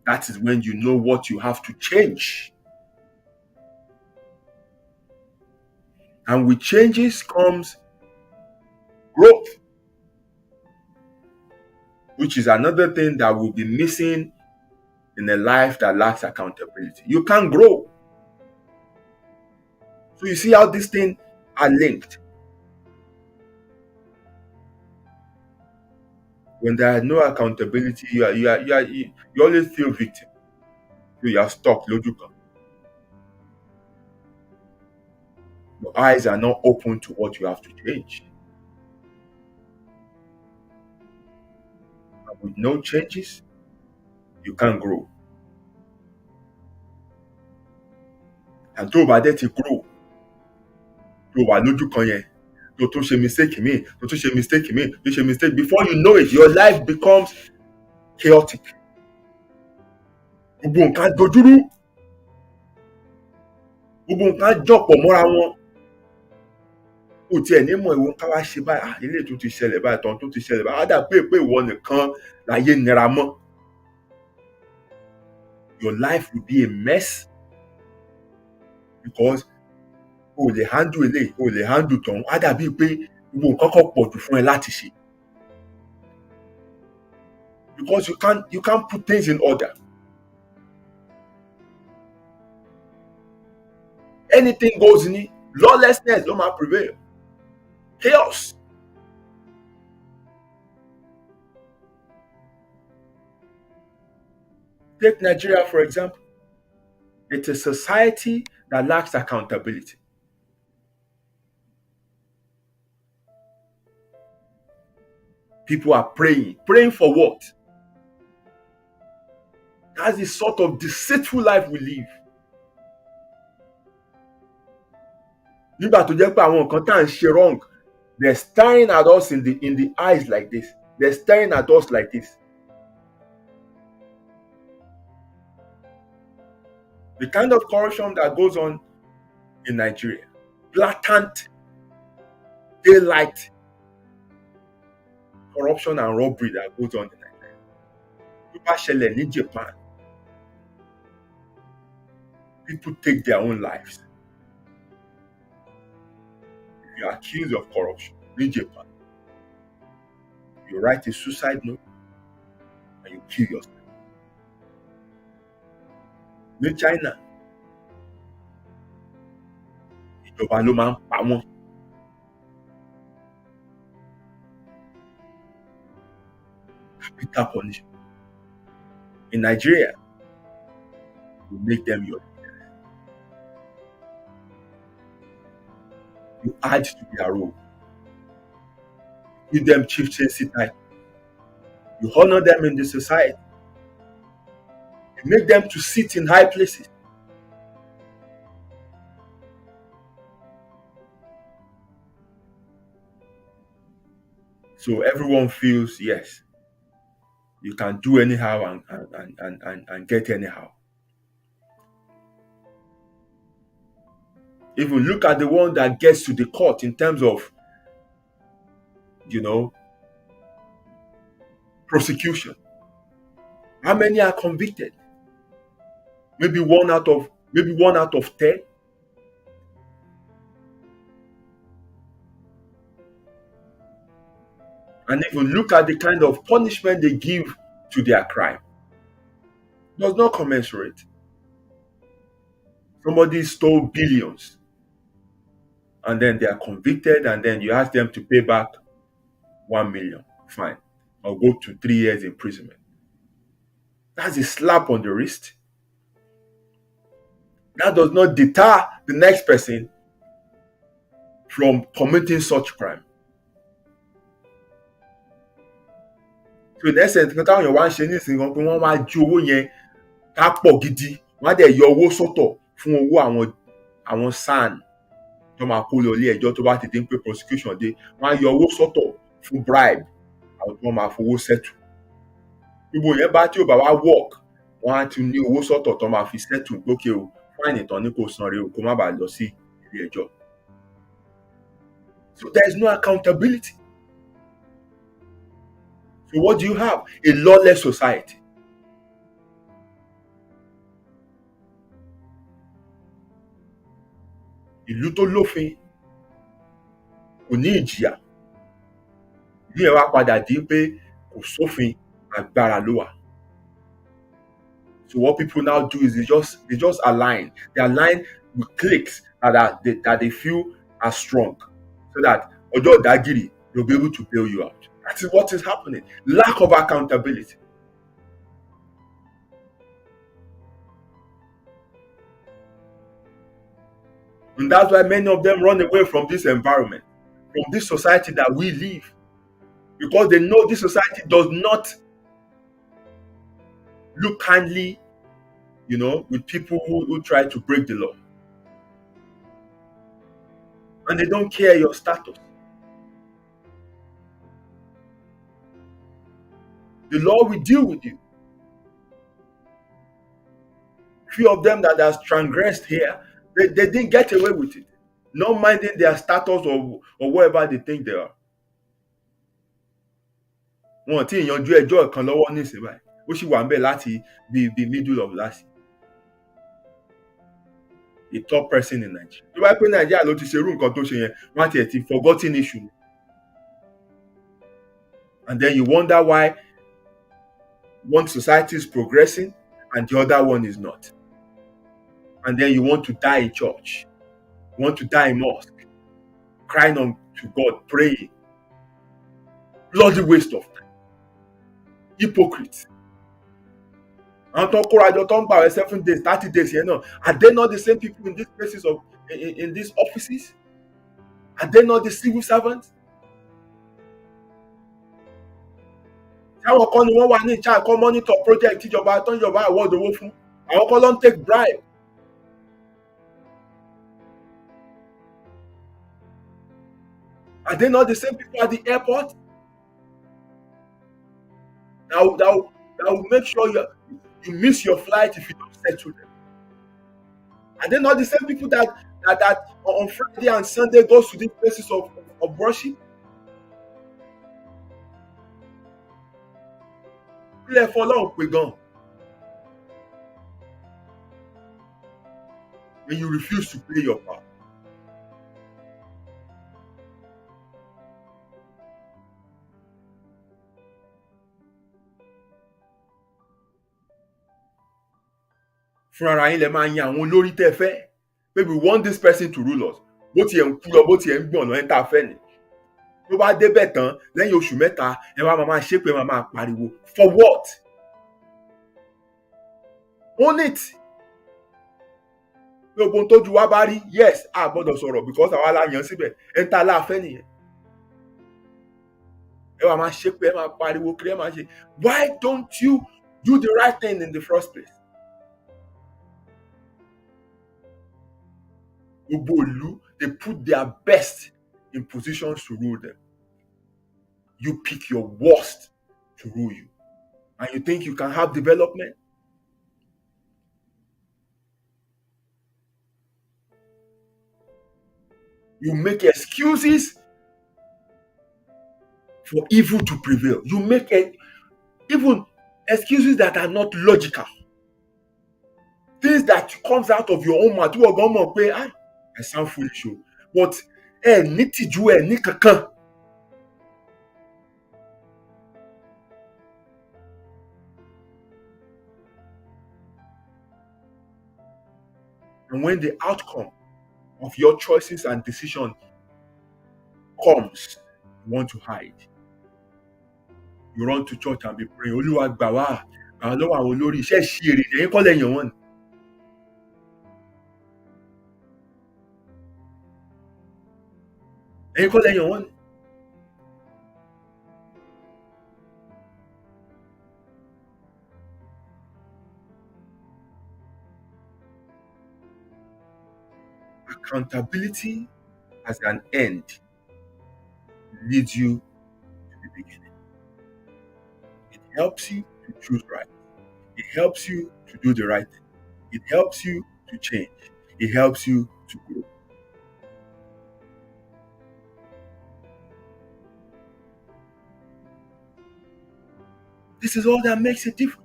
that is when you know what you have to change. And with changes comes growth, which is another thing that will be missing in a life that lacks accountability. You can't grow. So you see how these things are linked. When there is no accountability, you always feel victim. So you are stuck. Logical. Your eyes are not open to what you have to change. And with no changes, you can't grow. And tó bá dé ti grow, tó wà lójú kan yẹn, tó tún ṣe mistake míì, tó tún ṣe mistake míì, tó ṣe mistake, before you know it, your life becomes chaotic. Gbogbo nǹkan dojúrú. Gbogbo nǹkan jọ̀pọ̀ mọ́ra wọn. Kò tiẹ̀ ní mọ̀ ìwọ ká wá ṣe báyìí, ilé tó ti ṣẹlẹ̀ báyìí, tán tó ti ṣẹlẹ̀ báyìí, á dà pé ìwọ nìkan láyé nira mọ́. Your life will be a mess because o lè handle eléyìí, o lè handle tọ̀hún, á dàbí pé gbogbo nǹkan kan pọ̀ jù fún ẹ láti ṣe. Because you can't put things in order. Anything goes in it, lawlessness ló máa prevail. Chaos. Take Nigeria, for example. It's a society that lacks accountability. People are praying. Praying for what? That's the sort of deceitful life we live. Nígbà tó jẹ́ pé àwọn nǹkan tá à ń ṣe wrong, they're staring at us in the eyes like this. They're staring at us like this. The kind of corruption that goes on in Nigeria, blatant, daylight corruption and robbery that goes on in Nigeria. Tó bá ṣẹlẹ̀ ní Japan, people take their own lives. If you're accused of corruption in Japan, you write a suicide note and you kill yourself. In China, ìjọba ló máa ń pa wọ́n. Capital punishment. In Nigeria, you make them your leaders. You add to their role. Give them chieftaincy title. You honor them in the society. You make them to sit in high places. So everyone feels, yes, you can do anyhow and get anyhow. Even look at the one that gets to the court in terms of, prosecution. How many are convicted? Maybe one out of 10. And even look at the kind of punishment they give to their crime. Does not commensurate. Somebody stole billions, and then they are convicted, and then you ask them to pay back 1 million, fine, or go to 3 years imprisonment. That's a slap on the wrist. That does not deter the next person from committing such crime. So in essence, nǹkan táwọn èèyàn wá ń ṣe nísìnyí gan pé wọ́n wá jí owó yẹn ká pọ̀ gidi, wọ́n á dẹ̀ yọ owó sọ́tọ̀ fún owó àwọn SAN tó máa kó lọ ilé ẹjọ́ tó bá ti dín pé prosecution dé, wọ́n á yọ owó sọ́tọ̀ fún bribe àwọn tó máa fowó settle. Gbogbo yẹn bá tí ò bá wá work, wọ́n á tún ní owó sọ́tọ̀ tó máa fi settle lókè o, fáìnì tán ní kò san rèé o, kó má bàa lọ sí ilé ẹjọ́. So there is no accountability. So what do you have? A lawless society. Ìlú tó lófin kò ní ìjìyà. Ìlú yẹn wá padà di pé kò sófin, agbára ló wà. So what people now do is they just align. They align with cliques that they feel are strong, so that ọjọ́ ìdágìrì they'll be able to bail you out. That is what is happening. Lack of accountability. And that's why many of them run away from this environment, from this society that we live, because they know this society does not look kindly, with people who try to break the law. And they don't care your status. The law will deal with you. Few of them that has transgressed here, they didn't get away with it, not minding their status or whatever they think they are. Wọn ti yanjú ẹjọ́ kan lọ́wọ́ nísìnyí báyìí, ó sì wà ń bẹ̀ láti the middle of last year. The top person in Nigeria. Tó bá pé Nàìjíríà ló ti ṣerú nǹkan tó ṣe yẹn, wọ́n á tiẹ̀ ti forgotten issue. And then you wonder why one society is progressing and the other one is not. And then you want to die in church, you want to die in mosque, crying on to God, praying. Bloody waste of time. Hypocrites. And tó kóra jọ tó ń gbà 7 days, 30 days here now. Are they not the same people in these places in these offices? Are they not the civil servants? Àwọn kan ni wọ́n wà ní ìjà kan monitor project tíjọba tó ń jọba award owó fún. Àwọn kan ló ń take bribe. Are they not the same people at the airport? That will make sure you miss your flight if you don't settle them. Are they not the same people that on Friday and Sunday goes to these places of worship? Clear for long, we're gone. When you refuse to play your part. Fúnra yín lẹ máa yan àwọn olórí tẹ́ fẹ́. Maybe we want this person to rule us. bó tiẹ̀ ń kú lọ bó tiẹ̀ ń gbọ̀n lọ ẹni tá a fẹ́ ni tó bá débẹ̀ tán lẹ́yìn oṣù mẹ́ta ẹ wá máa ṣépè máa pariwo for what? Own it. Pé ogun tójú wa bá rí yes a gbọ́dọ̀ sọ̀rọ̀ because àwa la yàn síbẹ̀ ẹni tá a lá fẹ́ nìyẹn. Ẹ wá máa ṣépè ẹ máa pariwo kiri ẹ máa ṣe why don't you do the right thing in the first place? Gbogbo ìlú they put their best in positions to rule them. You pick your worst to rule you. And you think you can have development? You make excuses for evil to prevail. You make even excuses that are not logical. Things that comes out of your own mouth. You are going to pay. I sound foolish, but ní tìjú ní kankan. And when the outcome of your choices and decisions comes, you want to hide. You run to church and be praying. Olúwa gbà wá, gbà lọ́wọ́ àwọn olórí iṣẹ́ ìṣirè ẹ̀yin kọ́ lẹ́yìn wọn. Ẹ̀yin kọ́ lẹ́yìn wọn. Accountability as an end leads you to the beginning. It helps you to choose right. It helps you to do the right thing. It helps you to change. It helps you to grow. This is all that makes it different.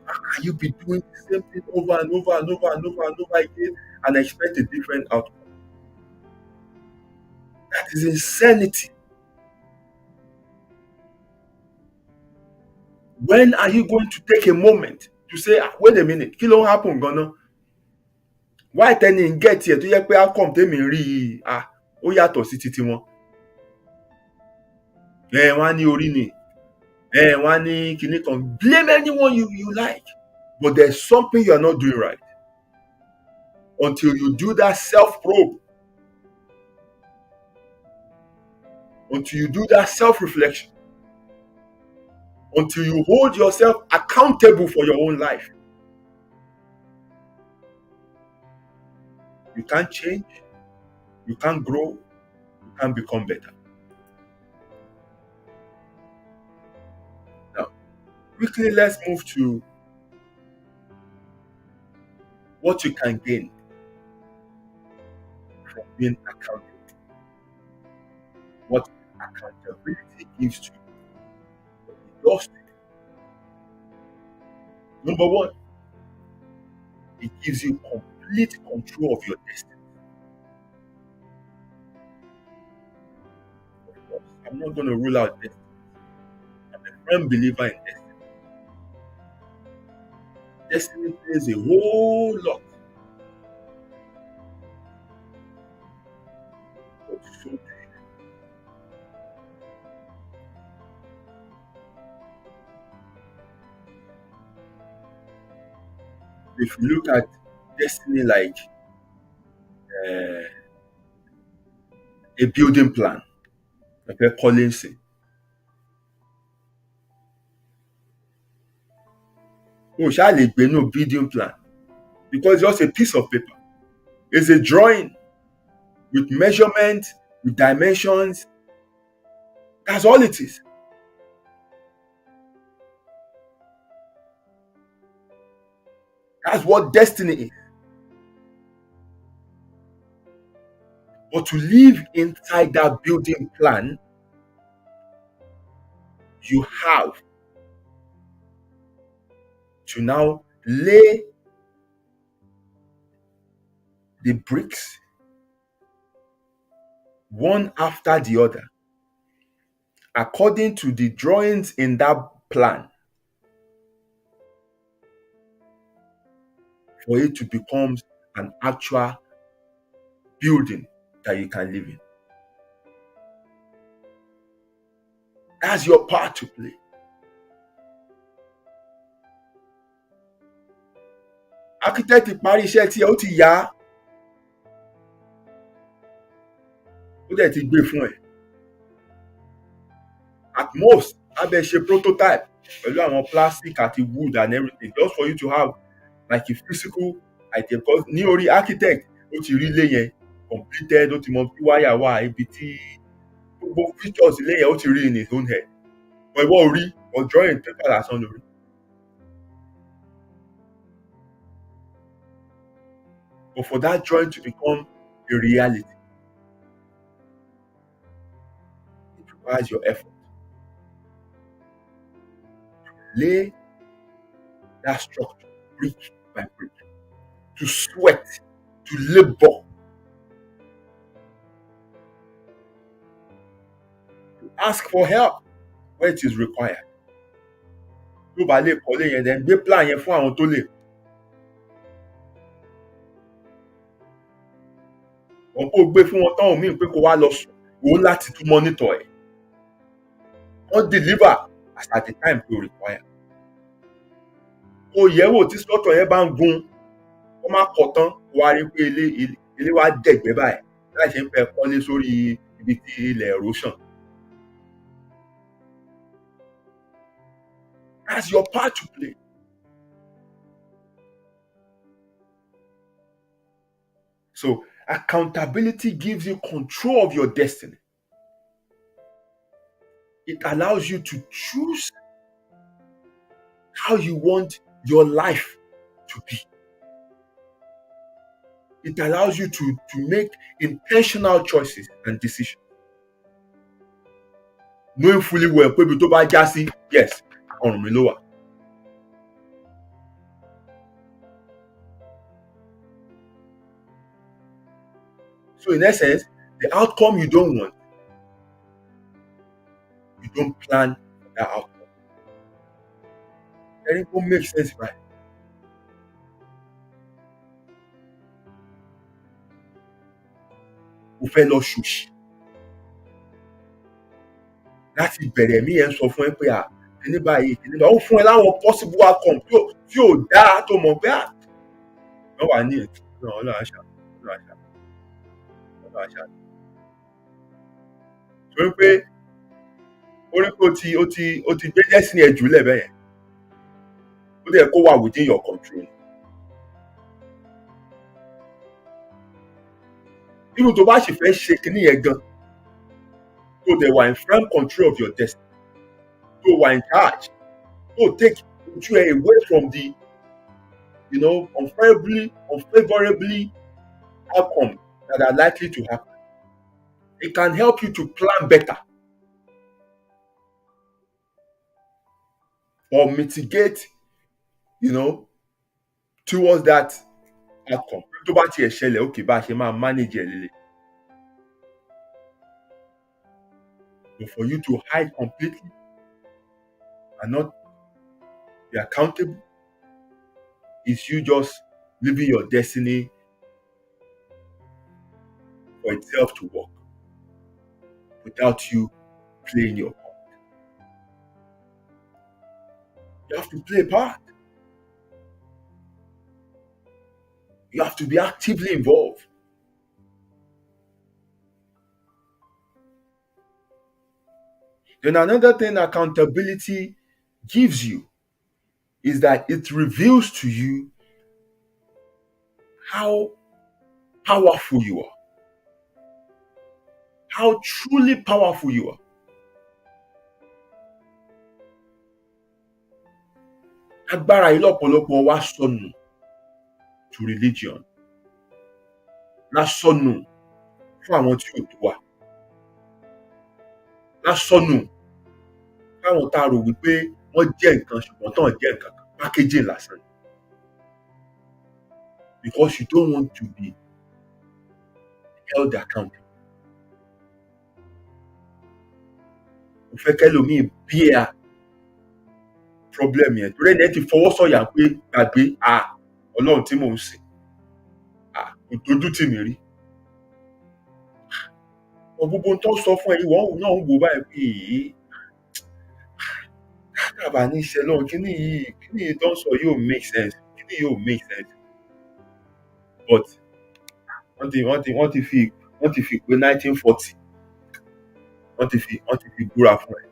Can you be doing the same thing over and over and over and over and over again and expect a different outcome? That is insanity. When are you going to take a moment to say, wait a minute, kí ló ń happen gan-an? Why tẹ́ni ń get here tó yẹ pé outcome tèmi ń rí yìí ó yàtọ̀ sí títí wọn? Wọ́n á ní orí ni. Wọ́n á ní kinní kan. Blame anyone you like. But there's something you're not doing right. Until you do that self-probe. Until you do that self-reflection. Until you hold yourself accountable for your own life. You can't change. You can't grow. You can't become better. Now, quickly, let's move to what you can gain from being accountable. What accountability gives to you. What it does to you. Number one, it gives you complete control of your destiny. Of course, I'm not going to rule out destiny. I'm a firm believer in destiny. Destiny plays a whole lot. But so do you. If you look at destiny like a building plan, like a Collins say, ṣáà lè gbé no building plan because it's just a piece of paper. It's a drawing with measurements, with dimensions. That's all it is. That's what destiny is. But to live inside that building plan, you have to now lay the bricks one after the other according to the drawings in that plan for it to become an actual building that you can live in. That's your part to play. Architect parí iṣẹ́ tí ẹ ó ti yá, ó dẹ̀ ti gbé fún ẹ. At most, abẹ ṣe prototype pẹ̀lú àwọn plastic àti wood and everything just for you to have like a physical idea, because ní orí architect ó ti rí ilé yẹn completed, ó ti mọ bí wáyà wà, ibi tí gbogbo features ilé yẹn ó ti rí in his own head. But ìwọ ò rí, or drawing paper lásán lórí. But for that drawing to become a reality, it requires your effort. Lay that structure brick by brick, to sweat, to labor, to ask for help where it is required. Tó bá lè kọ́lé yẹn, then gbé plan yẹn fún àwọn tó lè. Wọ́n kó gbé fún wọn tán òmíì pé kó wá lọ sùn, òun láti tún monitor ẹ̀. Wọ́n deliver as at the time to require. Kó yẹ̀wò tí structure yẹn bá ń gun, kó má kọ̀ tán, kó wá rí pé ilé wa dẹ̀gbẹ́ báyìí, láì ṣe ń fẹ́ kọ́lé sórí ibi tí ilẹ̀ erosion. That's your part to play. So accountability gives you control of your destiny. It allows you to choose how you want your life to be. It allows you to make intentional choices and decisions. Knowing fully well pé ibi tó bá já sí, yes, ọ̀run mi ló wà. So in essence, the outcome you don't want, you don't plan for that outcome. Then it won't make sense, right? Mo fẹ́ lọ ṣòṣì. Láti bẹ̀rẹ̀ mí yẹn sọ fún ẹ pé kíní báyìí, kíní báyìí, ó fún ẹ láwọn possible outcome tí ò dáa tó mọ̀ pé wọ́n wà ní ètò náà, ọlọ́run àṣà, ọlọ́run àṣà, ọlọ́run àṣà. Torí pé orí pé ó ti gbé destiny ẹ̀ jùlẹ̀ bẹ́ẹ̀ yẹn. Ó dẹ̀ kó wà within your control. Irú tó bá sì fẹ́ ṣe kíní yẹn gan, tó dẹ̀ wà in firm control of your destiny, tó wà in charge, tó take ojú ẹ away from the unfavorably outcome that are likely to happen. It can help you to plan better or mitigate, towards that outcome. Tó bá tiẹ̀ ṣẹlẹ̀, okay, bá a ṣe máa manage ẹ̀ lélẹ̀. But for you to hide completely and not be accountable is you just leaving your destiny for itself to work without you playing your part. You have to play a part. You have to be actively involved. Then another thing accountability gives you is that it reveals to you how powerful you are. How truly powerful you are. Agbára yìí lọ́pọ̀lọpọ̀ wá sọnù to religion. Lásọnù fún àwọn tí ò tó wà. Lásọnù fún àwọn tá a rò wípé wọ́n jẹ́ nǹkan ṣùgbọ́n tán jẹ́ nǹkan kan, packaging lásán. Because you don't want to be held accountable. Mo fẹ́ kẹ́lòmíì bí ẹ problem yẹn torí ẹni ẹ ti fọwọ́ sọ̀yà pé gbàgbé Ọlọ́run tí mò ń sìn kò tójú tì mí rí. Gbogbo tó sọ fún ẹ ìwọ náà ń wò báyìí pé kábà ní iṣẹ́ náà kíní yìí tó ń sọ yóò make sense kíní yóò make sense but wọ́n ti fi pé 1940 wọ́n ti fi búra fún ẹ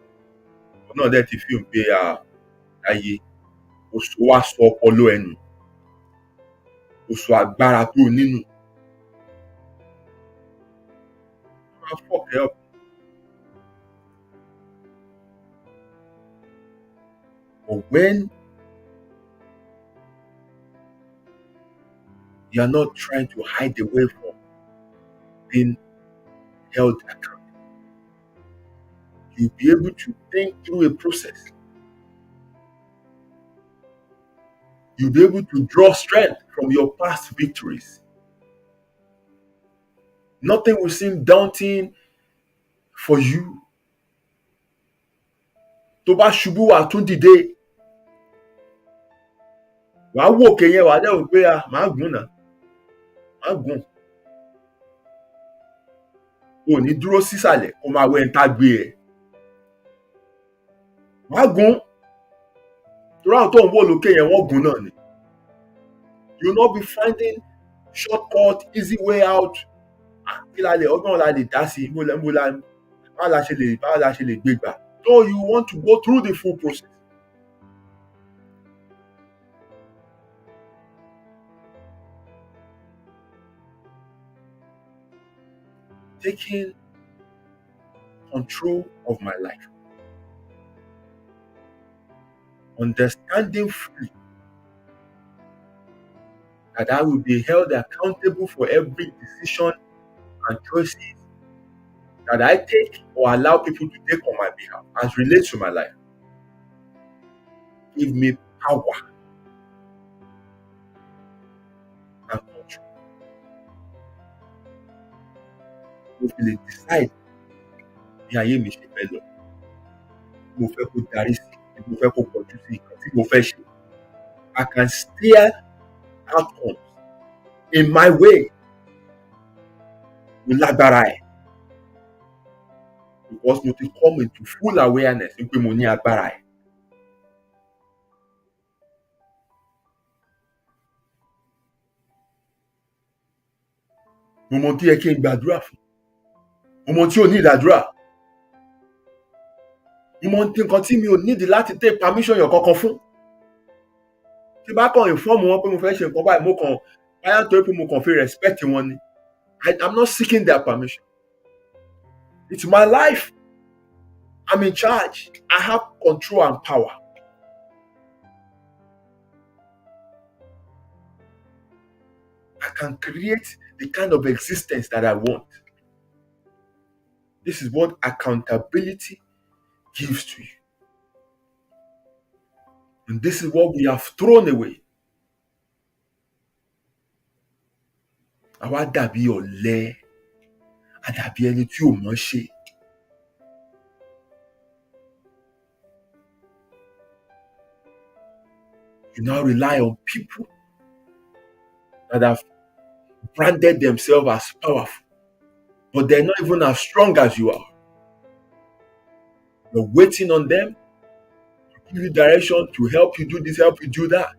wọ́n náà dẹ̀ ti fi hàn pé ayé oṣù wa sọ ọpọlọ ẹnu oṣù agbára tó nínú máa fọkẹ́ up. But when you are not trying to hide away from being held accountable, you'll be able to think through a process. You'll be able to draw strength from your past victories. Nothing will seem daunting for you. Tó bá ṣubú wà tún dìde. Wàá wò òkè yẹn wàá dẹ̀ wò pé màá gùn náà. Màá gùn. O ò ní dúró sísàlẹ̀ kó máa wẹ̀ ń tá gbé ẹ̀. Wàá gùn. Torí àwọn tó ń wò lókè yẹn wọ́n gùn náà ni. You will not be finding shortcut, easy way out. Kí la lè ọgbọ́n la lè dá sí báwo la ṣe lè gbé gbà. So you want to go through the full process. Taking control of my life. Understanding fully that I will be held accountable for every decision and choices that I take or allow people to take on my behalf as relates to my life. Give me power and control. Mo fi lè decide bí ayé mi ṣe fẹ́ lọ. Mo fẹ́ kó darí sí, mo fẹ́ kó kọjú sí nǹkan tí mo fẹ́ ṣe. I can steer outcomes in my way. Mo lágbára ẹ̀. Because mo ti come into full awareness pé mo ní agbára ẹ̀. Mo mọ tí ẹ kí n gbàdúrà fún. Mo mọ tí ò ní ìdádúrà. Mo mọ nǹkan tí mi ò nídìí láti take permission yàn kankan fún. Tí bá kàn inform wọn pé mo fẹ́ ṣe nǹkan báyìí mo kàn báyà tó pé mo kàn fi respect wọn ni. I'm not seeking their permission. It's my life. I'm in charge. I have control and power. I can create the kind of existence that I want. This is what accountability gives to you. And this is what we have thrown away. Àwa dàbí ọ̀lẹ, a dàbí ẹni tí ò mọ̀ ṣe. You now rely on people that have branded themselves as powerful, but they're not even as strong as you are. You're waiting on them to give you direction, to help you do this, help you do that.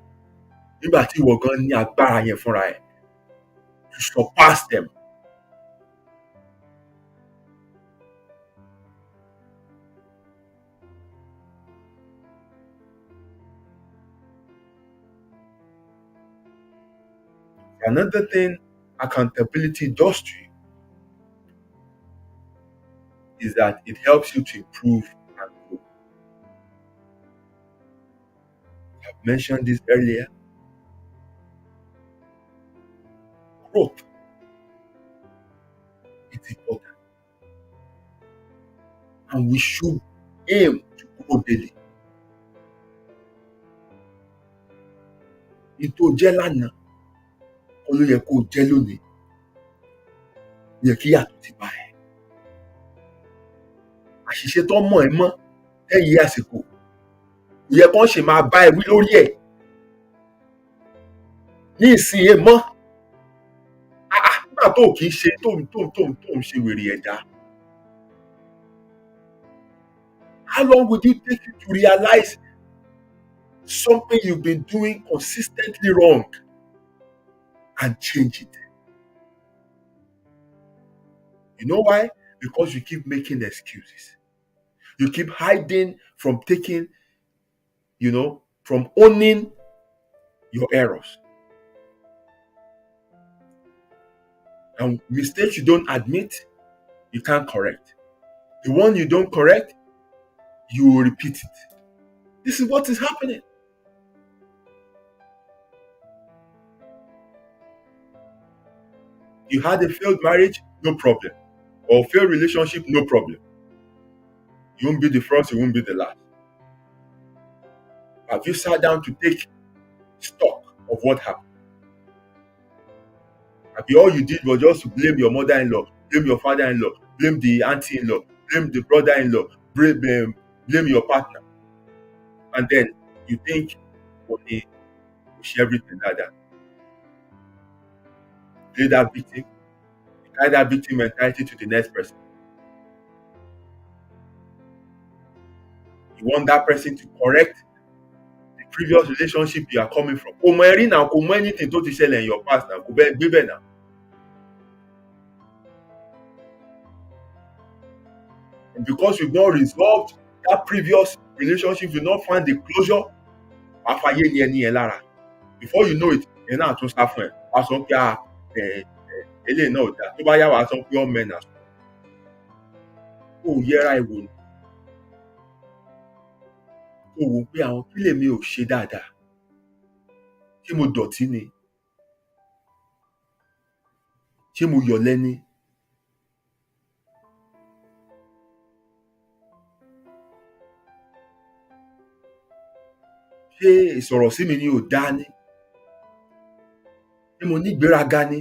Nígbà tí ìwọ gan ní agbára yẹn fúnra ẹ̀, to surpass them. Another thing accountability does to you is that it helps you to improve and grow. I've mentioned this earlier. Growth is important. And we should aim to grow daily. Ìtò jẹ́ lánàá, ó ló yẹ kó jẹ́ lónìí. Ó yẹ kí yàtọ̀ ti bá ẹ. Àṣìṣe tó mọ̀ ẹ́ mọ́ lẹ́yìn àsìkò yẹ kán ṣe máa bá ẹ wí lórí ẹ̀ ní ìsinyìí mọ́. Nígbà tó kì í ṣe tó ń ṣe wèrè ẹ̀dá. How long would it take you to realize something you've been doing consistently wrong and change it? You know why? Because you keep making excuses. You keep hiding from taking, from owning your errors. And mistakes you don't admit, you can't correct. The one you don't correct, you will repeat it. This is what is happening. You had a failed marriage, no problem. Or failed relationship, no problem. You won't be the first, you won't be the last. Have you sat down to take stock of what happened? All you did was just to blame your mother-in-law, blame your father-in-law, blame the auntie-in-law, blame the brother-in-law, blame your partner. And then you think, okay, push everything like that. Play that victim, carry that victim mentality to the next person. You want that person to correct the previous relationship you are coming from. Kò mọ ẹrí náà, kò mọ anything tó ti ṣẹlẹ̀ in your past náà, kò bẹ́ẹ̀ gbé bẹ́ẹ̀ náà. And because you've not resolved that previous relationship, you've not found the closure, àfàyè ni ẹni yẹn lára. Before you know it, ẹ̀ náà tún sá fún ẹ̀. Wàá sọ pé eléyìí náà ò dáa. Tó bá yá wàá sọ pé all men are. Kò yẹra ìwò ni. Kò wò pé àwọn kí lèmi ò ṣe dáadáa. Ṣé mo dọ̀tí ni? Ṣé mo yọ̀lẹ ni? Ṣé ìsọ̀rọ̀ sí mi ni ò dáa ni? Ṣé mo ní ìgbéraga ni?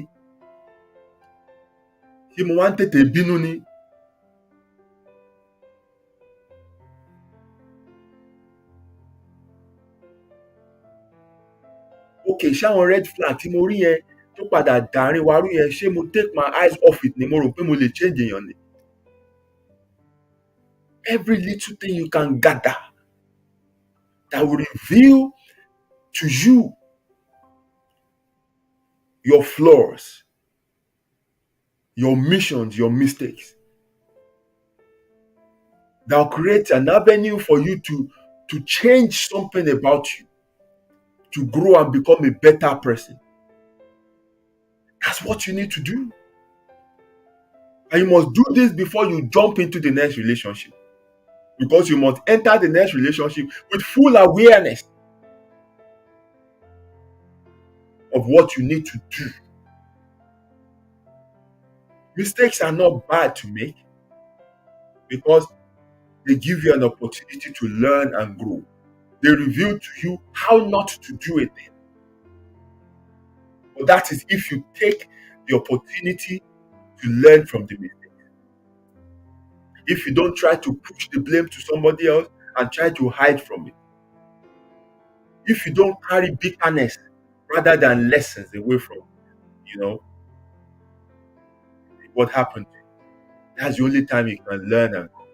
Ṣé mo wá ń tètè bínú ni? Okay, ṣé àwọn red flag tí mo rí yẹn tó padà dàárín wa rú yẹn, ṣé mo take my eyes off it ni mo rò pé mo lè change èèyàn ni? Every little thing you can gather that will reveal to you your flaws, your omissions, your mistakes, that will create an avenue for you to change something about you, to grow and become a better person. That's what you need to do. And you must do this before you jump into the next relationship. Because you must enter the next relationship with full awareness of what you need to do. Mistakes are not bad to make because they give you an opportunity to learn and grow. They reveal to you how not to do it. But that is if you take the opportunity to learn from the mistake. If you don't try to push the blame to somebody else and try to hide from it. If you don't carry bitterness rather than lessons away from, what happened. That's the only time you can learn and grow.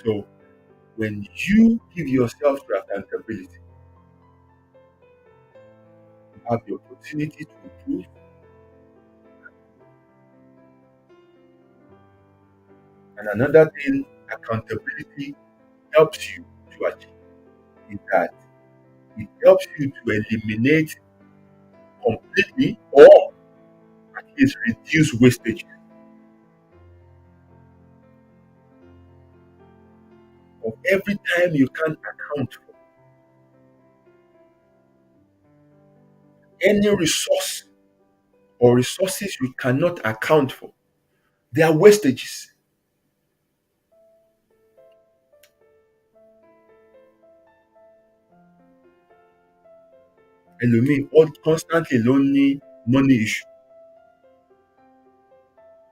So when you give yourself to accountability, you have the opportunity to improve. And another thing accountability helps you to achieve is that it helps you to eliminate completely or at least reduce wastage of every time you can't account for any resource or resources you cannot account for. They are wastages. Ẹlòmíì constantly ló ní money issue.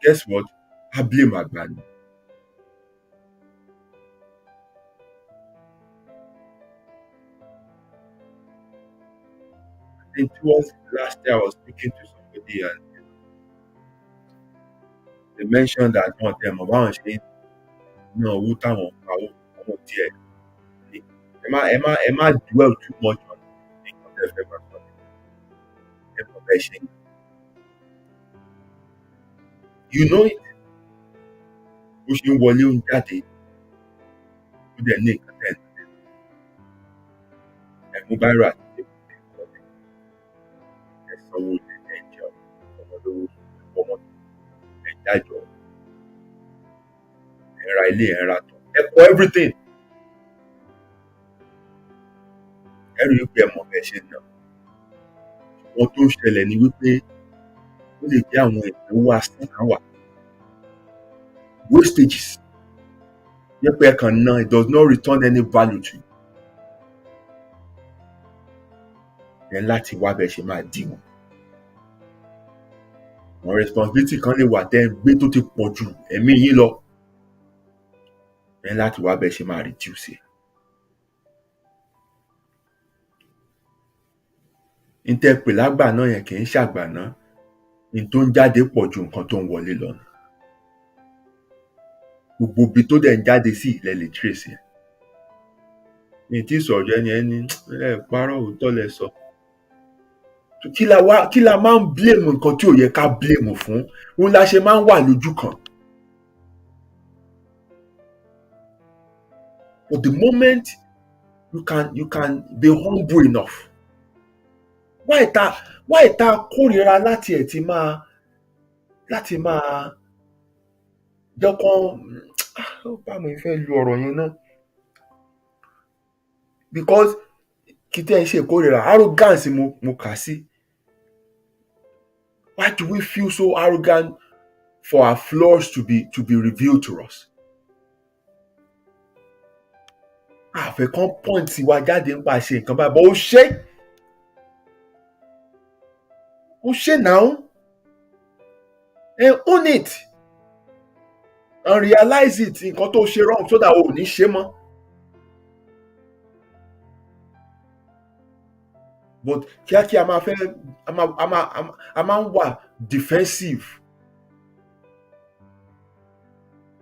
Guess what? I blame àgbà ni. I think towards last year I was speaking to somebody and they mentioned that one of them báwọn ṣe ń ná owó táwọn ń pa owó àwọn ò tiẹ̀ ní. Ẹ má dwell too much on nǹkan tẹ́ fẹ́ máa sọ. Ẹ mọ̀ bẹ́ẹ̀ ṣe. You know it. Bó ṣe ń wọlé ó ń jáde ó dẹ̀ ní nǹkan tẹ́ ẹ mú báírò àti tébù ẹ kọ́lé. Ẹ sanwó ilé, ẹ jẹun, ọmọ lówó, ẹ wọ mọ́tò, ẹ jájọ, ẹ ra ilé, ẹ ra tán. Ẹ kọ everything. Ẹ rí i pé ẹ mọ̀ bẹ́ẹ̀ ṣe ń ná. Ohun tó ń ṣẹlẹ̀ ni wípé ó lè jẹ́ àwọn ìnáwó asán kan wà. Wastages. Jẹ́ pé ẹ kàn ná, it does not return any value to you. Ẹ láti wá bẹ́ẹ̀ ṣe máa dì wọ́n. Àwọn responsibility kan lè wà tẹ́ ẹ gbé tó ti pọ̀ ju ẹ̀mí yín lọ. Ẹ láti wá bẹ́ẹ̀ ṣe máa reduce ẹ̀. N tẹ́ pè lágbà náà yẹn kì í ṣàgbà náà. N tó ń jáde pọ̀ ju nǹkan tó ń wọlé lọ. Gbogbo ibi tó dẹ̀ ń jáde sí ilẹ̀ lè trace ẹ̀. Mi tí sọ̀rọ̀ ẹni ẹ parọ́ òótọ́ lẹ sọ. Kí la máa ń blame nǹkan tí ò yẹ ká blame fún? Òun la ṣe máa ń wà lójú kan. But the moment you can be humble enough. Why ta kórìíra láti ẹ̀ ti máa jọ́kàn bá mi fẹ́ lu ọ̀rọ̀ yẹn náà. Because kí tẹ́ ẹ ṣe kórìíra arrogance mo kà sí. Why do we feel so arrogant for our flaws to be revealed to us? Àfẹ́ kan point wa jáde ń pa ṣe nǹkan báyìí, but ó ṣe now. And own it and realize it, nǹkan tó ṣe wrong so that o ò ní ṣe mọ́. But kíákíá a máa ń wà defensive,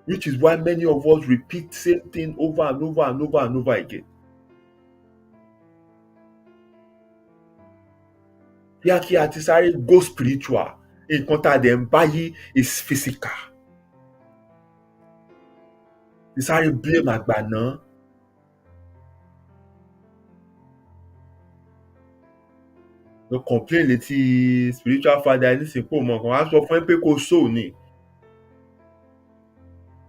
which is why many of us repeat same thing over and over and over and over again. Kíákíá ti sáré go spiritual, nǹkan tá a dẹ̀ ń báyìí is physical. Ti sáré blame àgbà náà. Lọ complain létí spiritual father nísìnyí pé òun kan á sọ fún ẹ pé kó sow ni.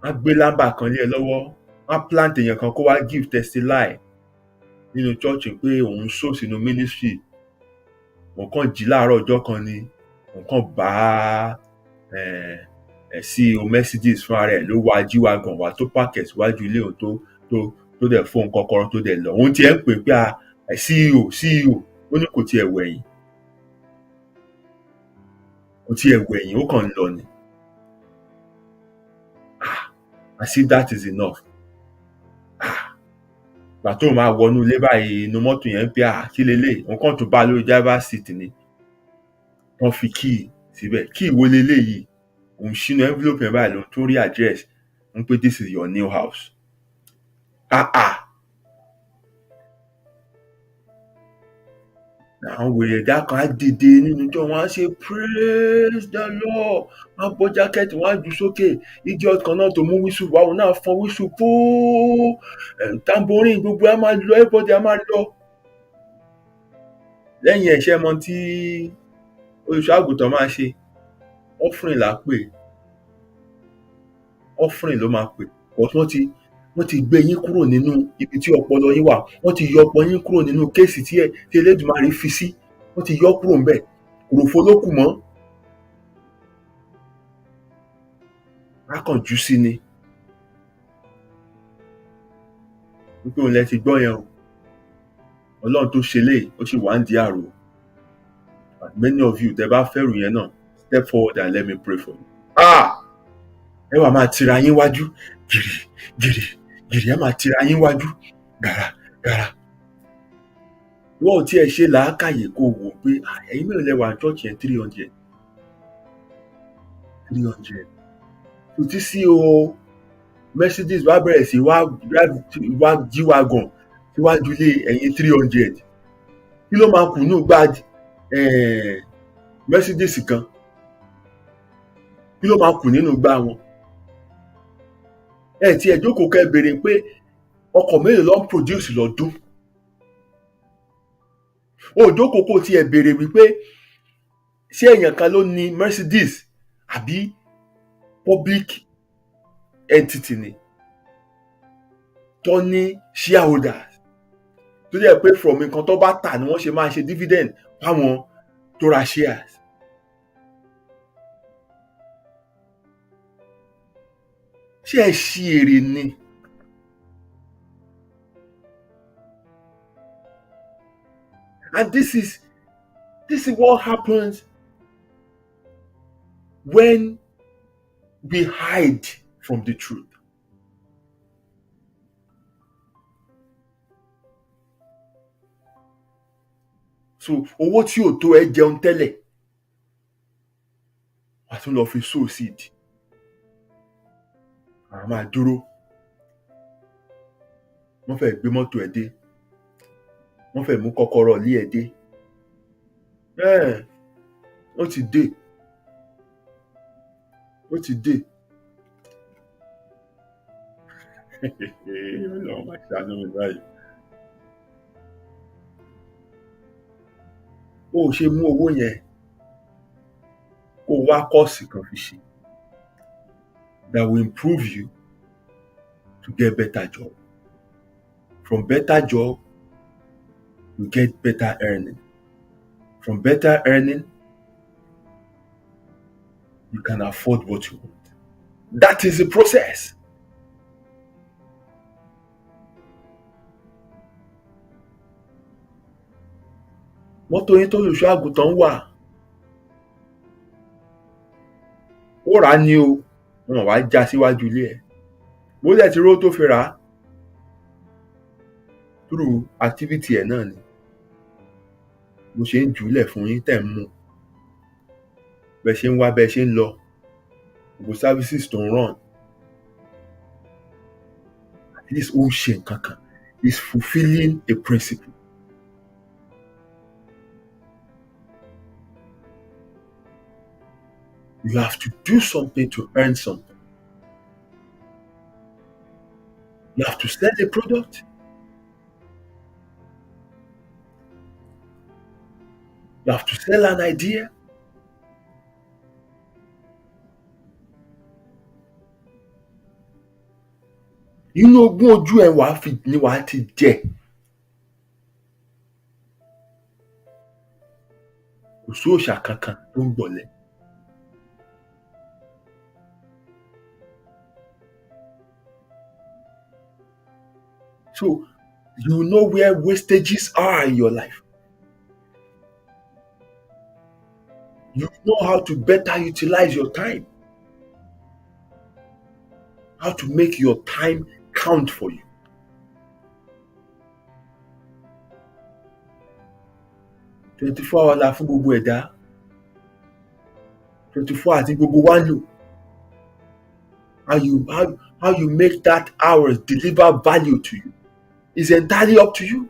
Á gbé lámbà kan lé ẹ lọ́wọ́, á plant èèyàn kan kó wá give testify nínú church pé òun sow sínú ministry. Òun kàn jí láàárọ̀ ọjọ́ kan ni òun kàn bá CEO Mercedes fúnra rẹ̀ ló wá jíwagàn wá tó pààkì síwájú ilé òun tó dẹ̀ fóun kọ́kọ́rọ́ tó dẹ̀ lọ. Òun tiẹ̀ ń pè pé CEO ó ní kò tiẹ̀ wẹ̀yìn. Ó kàn ń lọ ni. As if that is enough. Gbà tó máa wọnú ilé báyìí inú mọ́tò yẹn ń pé kí leléyìí, òun kàn tún bá lórí driver seat ni. Wọ́n fi kíì síbẹ̀. Kíì wo leléyìí? Òun ṣínú envelope yẹn báyìí ló tún rí address ń pé this is your new house. Àwọn wèrè ẹ̀dá kan á dìde nínú ìjọ wọn á ṣe praise the Lord, wọn á bọ́ jákẹ́ẹ̀tì wọn á jù sókè. Idiot kan náà tó mú wíṣù wá òun náà fọn wíṣù póó, tambourine gbogbo á máa lọ, everybody á máa lọ. Lẹ́yìn ẹ̀ṣẹ̀ mọ tí olùṣọ́ àgùntàn máa ṣe, offering là á pè, offering ló máa pè. Wọ́n ti gbé yín kúrò nínú ibi tí ọpọlọ yín wà. Wọ́n ti yọ ọpọlọ yín kúrò nínú kéèsì tí Elédùmarè fi sí. Wọ́n ti yọ kúrò ńbẹ̀. Òròfo ló kù mọ́. Á kàn jú sí ni. Wípé òun lẹ ti gbọ́ yẹn o. Ọlọ́run tó ṣe léyìí ó sì wá ń di àrò. Many of you tẹ́ bá fẹ́rù yẹn náà, step forward and let me pray for you. ẹ wà máa tira yín wájú gìrì gìrì gìrì, ẹ máa tira yín wájú gàrà gàrà. Wọ́n ò tiẹ̀ ṣe làákàyè kó wò pé ẹ̀yin mélòó lẹ wà ní church yẹn 300. Kò tí sí o, Mercedes wá bẹ̀rẹ̀ sí wá G-Wagon síwájú ilé ẹ̀yin 300. Kí ló máa kù nù gbá Mercedes kan? Kí ló máa kù nínú gbá wọn? Ẹ tí ẹ jókòó kẹ́ béèrè pé ọkọ̀ mélòó ló ń produce lọ́dún? Ó jókòó kó tí ẹ béèrè wípé ṣé èèyàn kan ló ní Mercedes àbí public entity ni tó ní shareholders, tó jẹ́ pé from nǹkan tó bá tà ni wọ́n ṣe máa ṣe dividend fáwọn tó ra shares. Ṣé ẹ ṣí èrè ni? And this is what happens when we hide from the truth. So owó tí ò tó ẹ jẹun tẹ́lẹ̀, wàá tún lọ fi sow seed. Àwọn máa dúró, wọ́n fẹ́ gbé mọ́tò ẹ̀ dé, wọ́n fẹ́ mú kọ́kọ́rọ́ ilé ẹ̀ dé. Ó ti dé. Ọlọ́run máa ṣàánú mi báyìí. Ó ṣe mú owó yẹn kó wá kọ́ọ̀sì kan fi ṣe that will improve you to get better job. From better job, you get better earning. From better earning, you can afford what you want. That is the process. Mọ́tò yín tó lùṣọ́ àgùntàn wà, ó rà á ní o, wọn wá já síwájú ilé ẹ̀. Bó dẹ̀ ti rówó tó fi rà á, through activity ẹ̀ náà ni. Bó ṣe ń jùúlẹ̀ fún yín tẹ̀ ń mú, bẹ́ẹ̀ ṣe ń wá, bẹ́ẹ̀ ṣe ń lọ, gbogbo services tó ń run, at least ó ń ṣe nǹkan kan, is fulfilling a principle. You have to do something to earn something. You have to sell a product. You have to sell an idea. Inú ogún ojú ẹ̀ ni wàá ti jẹ. Kò sí òòṣà kankan tó ń gbọ̀lẹ̀. So you know where wastages are in your life. You know how to better utilize your time. How to make your time count for you. "24 hours la fún gbogbo ẹ̀dá. 24 àti gbogbo wa ń lò." How you make that hours deliver value to you is entirely up to you.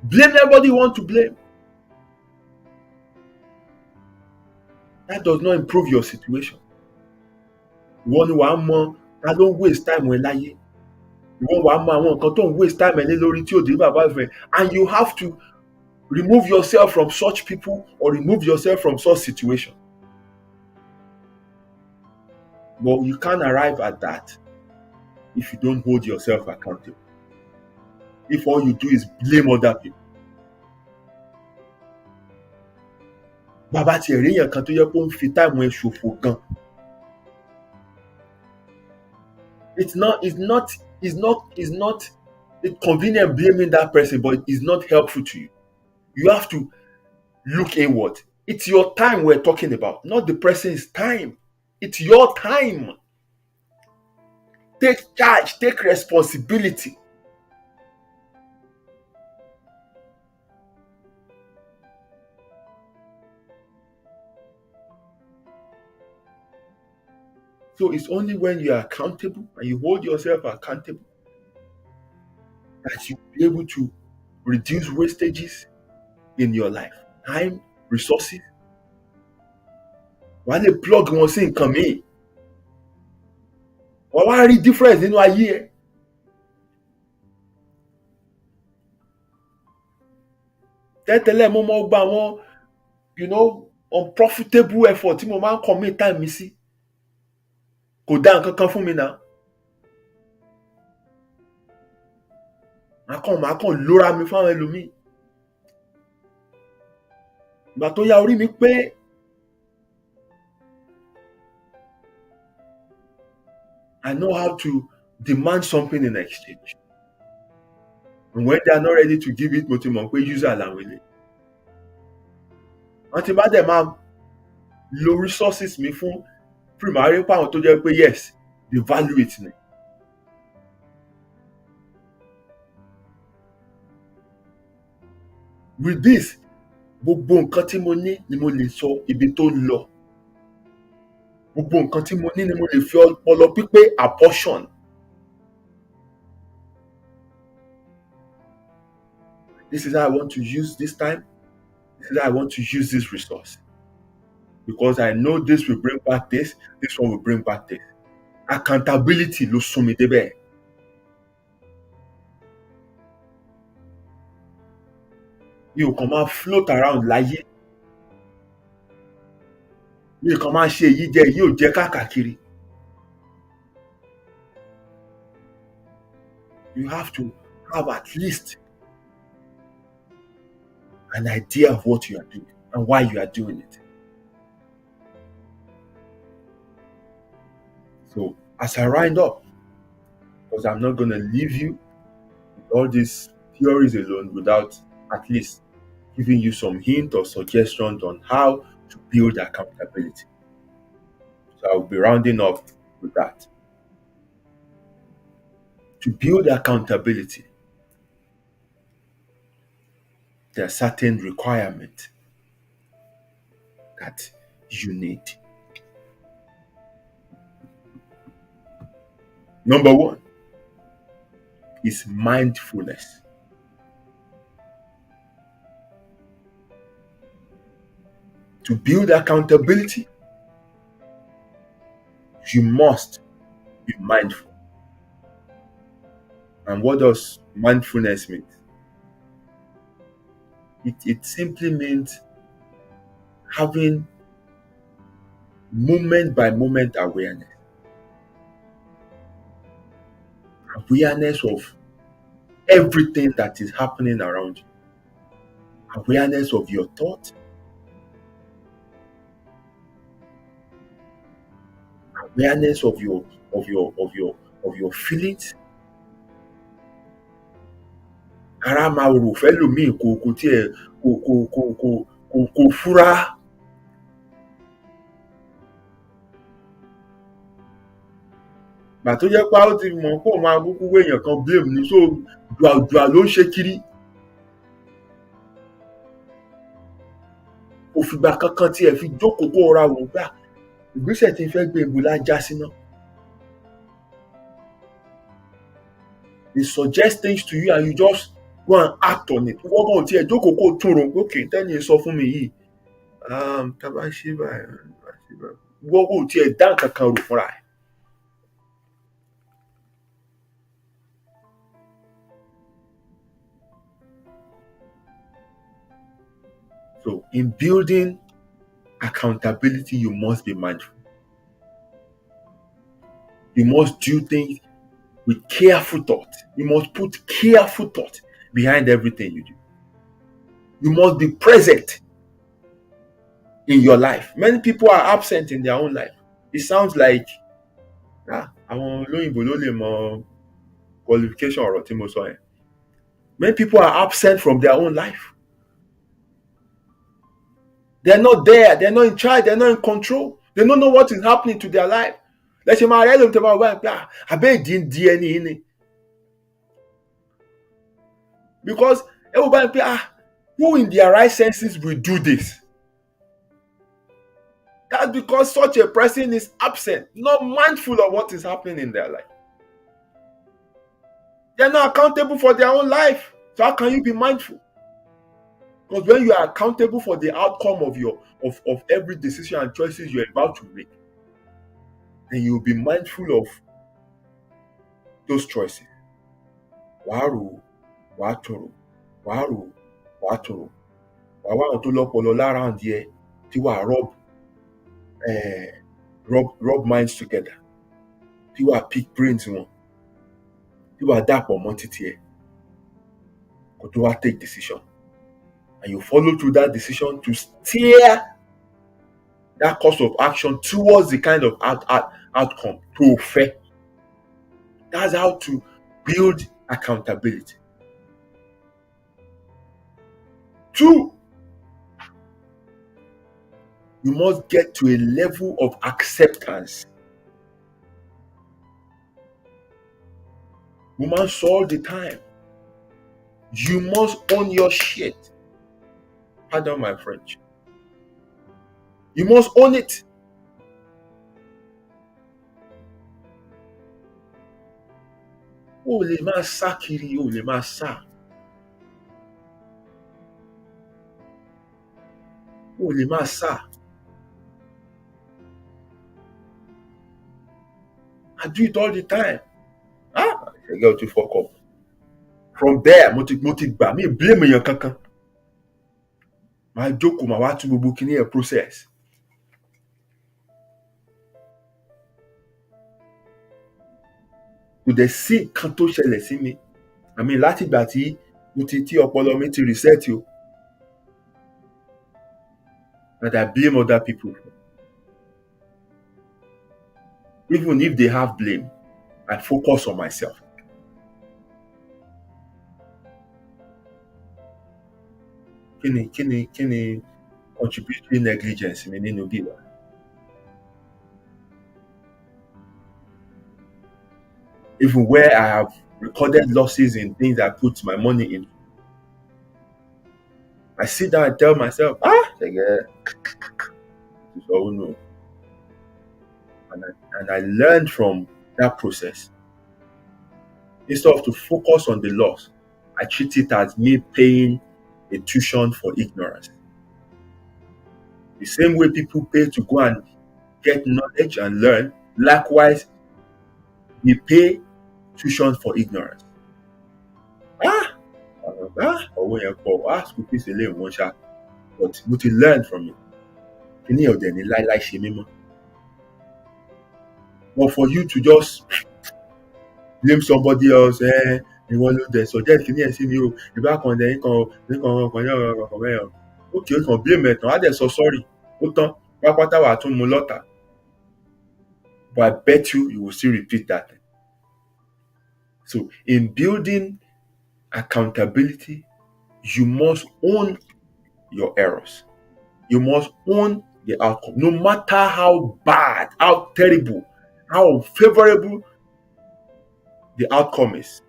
Blame everybody you want to blame. That does not improve your situation. Ìwọ ni wàá mọ ta ló ń waste time ẹ láyé. Ìwọ wàá mọ àwọn nǹkan tó ń waste time ẹ lé lórí tí ò dé bàbá ìfẹ́. And you have to remove yourself from such people or remove yourself from such situation. But you can't arrive at that if you don't hold yourself accountable. If all you do is blame other people. Bàbá tiẹ̀ rí èèyàn kan tó yẹ kó ń fi táìmù ẹ ṣòfò gan. It's convenient blaming that person, but it's not helpful to you. You have to look inward. It's your time we're talking about, not the person's time. It's your time. Take charge, take responsibility. So it's only when you are accountable and you hold yourself accountable that you'll be able to reduce wastages in your life. Time, resources. Wàá lè plug wọn sí nǹkan míì. Wàá wá rí difference nínú ayé ẹ. Tẹ́tẹ́lẹ̀ mo mọ gba àwọn unprofitable effort tí mo máa ń commit time mi sí. Kò dá nǹkan kan fún mi náà. Màá kàn lóra mi fáwọn ẹlòmíì. Ìgbà tó yá orí mi pé I know how to demand something in exchange. And when they are not ready to give it, mo ti mọ̀ pé user làwọn ilé. Wọ́n ti bá dẹ̀ máa lo resources mi fún primary pa àwọn tó jẹ́ pé yes, they value it ni. With this, gbogbo nǹkan tí mo ní ni mo lè sọ ibi tó ń lọ. Gbogbo nǹkan tí mo ní ni mo lè fi ọpọlọ pípé apportion. This is how I want to use this time. This is how I want to use this resource. Because I know this will bring back this one will bring back this. Accountability ló sún mi débẹ̀. Mi ò kàn máa float around láyé. Mi ò kàn máa ṣe èyí jẹ èyí ò jẹ káàkiri. You have to have at least an idea of what you are doing and why you are doing it. So as I round up, because I'm not going to leave you with all these theories alone without at least giving you some hint or suggestions on how to build accountability. So I'll be rounding up with that. To build accountability, there are certain requirements that you need. Number one is mindfulness. To build accountability, you must be mindful. And what does mindfulness mean? It simply means having moment by moment awareness. Awareness of everything that is happening around you. Awareness of your thoughts. Awareness of your feelings. Ara máa rò fẹ́lòmíì kò tiẹ̀ kò fura. Gbà tó jẹ́ pé ó ti mọ̀ kó máa kúkú wéèyàn kan blame ni so dùàdùà ló ń ṣe kiri. Kò fìgbà kankan tí ẹ fi jókòó kó ra wò gbà ìgbésẹ̀ tí ń fẹ́ gbé ibo la já sí náà. They suggest things to you and you just go and act on it. Wọ́n kàn tí ẹ jókòó kó tún rò okay tẹ́ni sọ fún mi yìí tá bá ṣe báyìí wọ́n kò tí ẹ dá nǹkan kan rò fúnra ẹ̀. So in building accountability, you must be mindful. You must do things with careful thought. You must put careful thought behind everything you do. You must be present in your life. Many people are absent in their own life. It sounds like àwọn olóyìnbó ló lè mọ qualification ọ̀rọ̀ tí mo sọ yẹn. Many people are absent from their own life. They're not there. They're not in charge. They're not in control. They don't know what is happening to their life. Let's say my realm to my wife. I bet didn't DNA in it. Because everybody who in their right senses will do this? That's because such a person is absent, not mindful of what is happening in their life. They're not accountable for their own life. So how can you be mindful? Because when you are accountable for the outcome of your of every decision and choices you're about to make, then you'll be mindful of those choices. Wàá wàá wàá tó lọ́pọlọ lára àǹdí ẹ tí wàá rub minds together, tí wàá pick brains wọn, tí wàá dàpọ̀ mọ́ títí ẹ kó tó wá take decision, and you follow through that decision to steer that course of action towards the kind of outcome tó fẹ́. That's how to build accountability. 2, you must get to a level of acceptance. You must all the time. You must own your shit. Pardon my French. You must own it. O lè máa sá kiri, o lè máa sá. O lè máa sá. I do it all the time. I get to fuck up. From there, mo ti gbà mí blame èèyàn kankan. Màá jókòó, màá wá tún gbogbo kíní ẹ̀ process. Kò dẹ̀ sí nǹkan tó ṣẹlẹ̀ sí mi. Àmì láti ìgbà tí ọpọlọ mi ti reset o, that I blame other people. Even if they have blame, I focus on myself. Kí ni contributory negligence mi nínú bíbá? Even where I have recorded losses in things I put my money in, I sit down and tell myself, no. And I learned from that process. Instead of to focus on the loss, I treat it as me paying a tuition for ignorance. The same way people pay to go and get knowledge and learn, likewise, we pay tuition for ignorance. School fees alone won't share, but we learn from it. But for you to just blame somebody else, you want to do suggest kini ẹ sí mi o, ìbá kan dẹ̀ nǹkan okay, you can blame ẹ̀ tán, á dẹ̀ sọ sorry, ó tán, pápátá wà tún mú lọ́tà. But I bet you will still repeat that. So in building accountability, you must own your errors. You must own the outcome. No matter how bad, how terrible, how unfavorable the outcome is,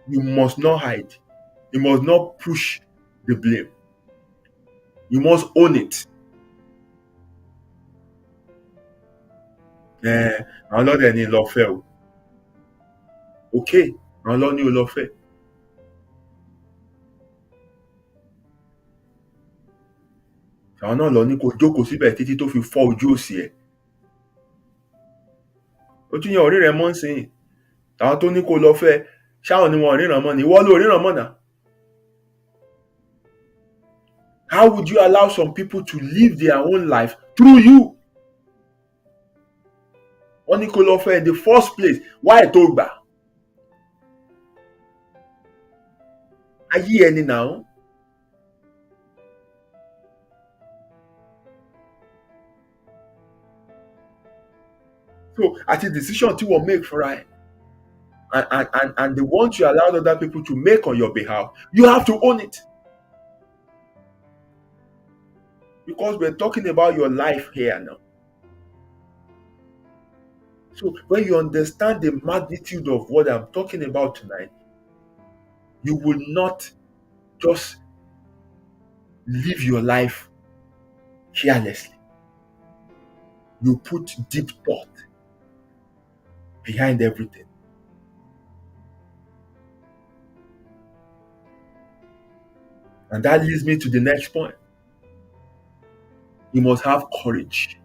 you must not hide. You must not push the blame. You must own it. Àwọn ọlọ́dẹ ní lọ fẹ́ o. Okay, àwọn ọlọ́ni ò lọ fẹ́. Àwọn náà lọ ní kó jókòó síbẹ̀ títí tó fi fọ́ ojú òsì ẹ̀. Ojú yẹn ò ríran mọ́ nsìn. Àwọn tó ní kó lọ fẹ́, ṣáwọn ni wọn ò ríran mọ́ ni? Ìwọ ló ríran mọ́ náà. How would you allow some people to live their own life through you? Wọ́n ní kó lọ fẹ́ in the first place, why tó gbà? Ayé ẹni náà. So, at a decision tí wọ́n make for ẹ, and the ones you allow other people to make on your behalf, you have to own it. Because we're talking about your life here now. So when you understand the magnitude of what I'm talking about tonight, you will not just live your life carelessly. You put deep thought behind everything. And that leads me to the next point. You must have courage.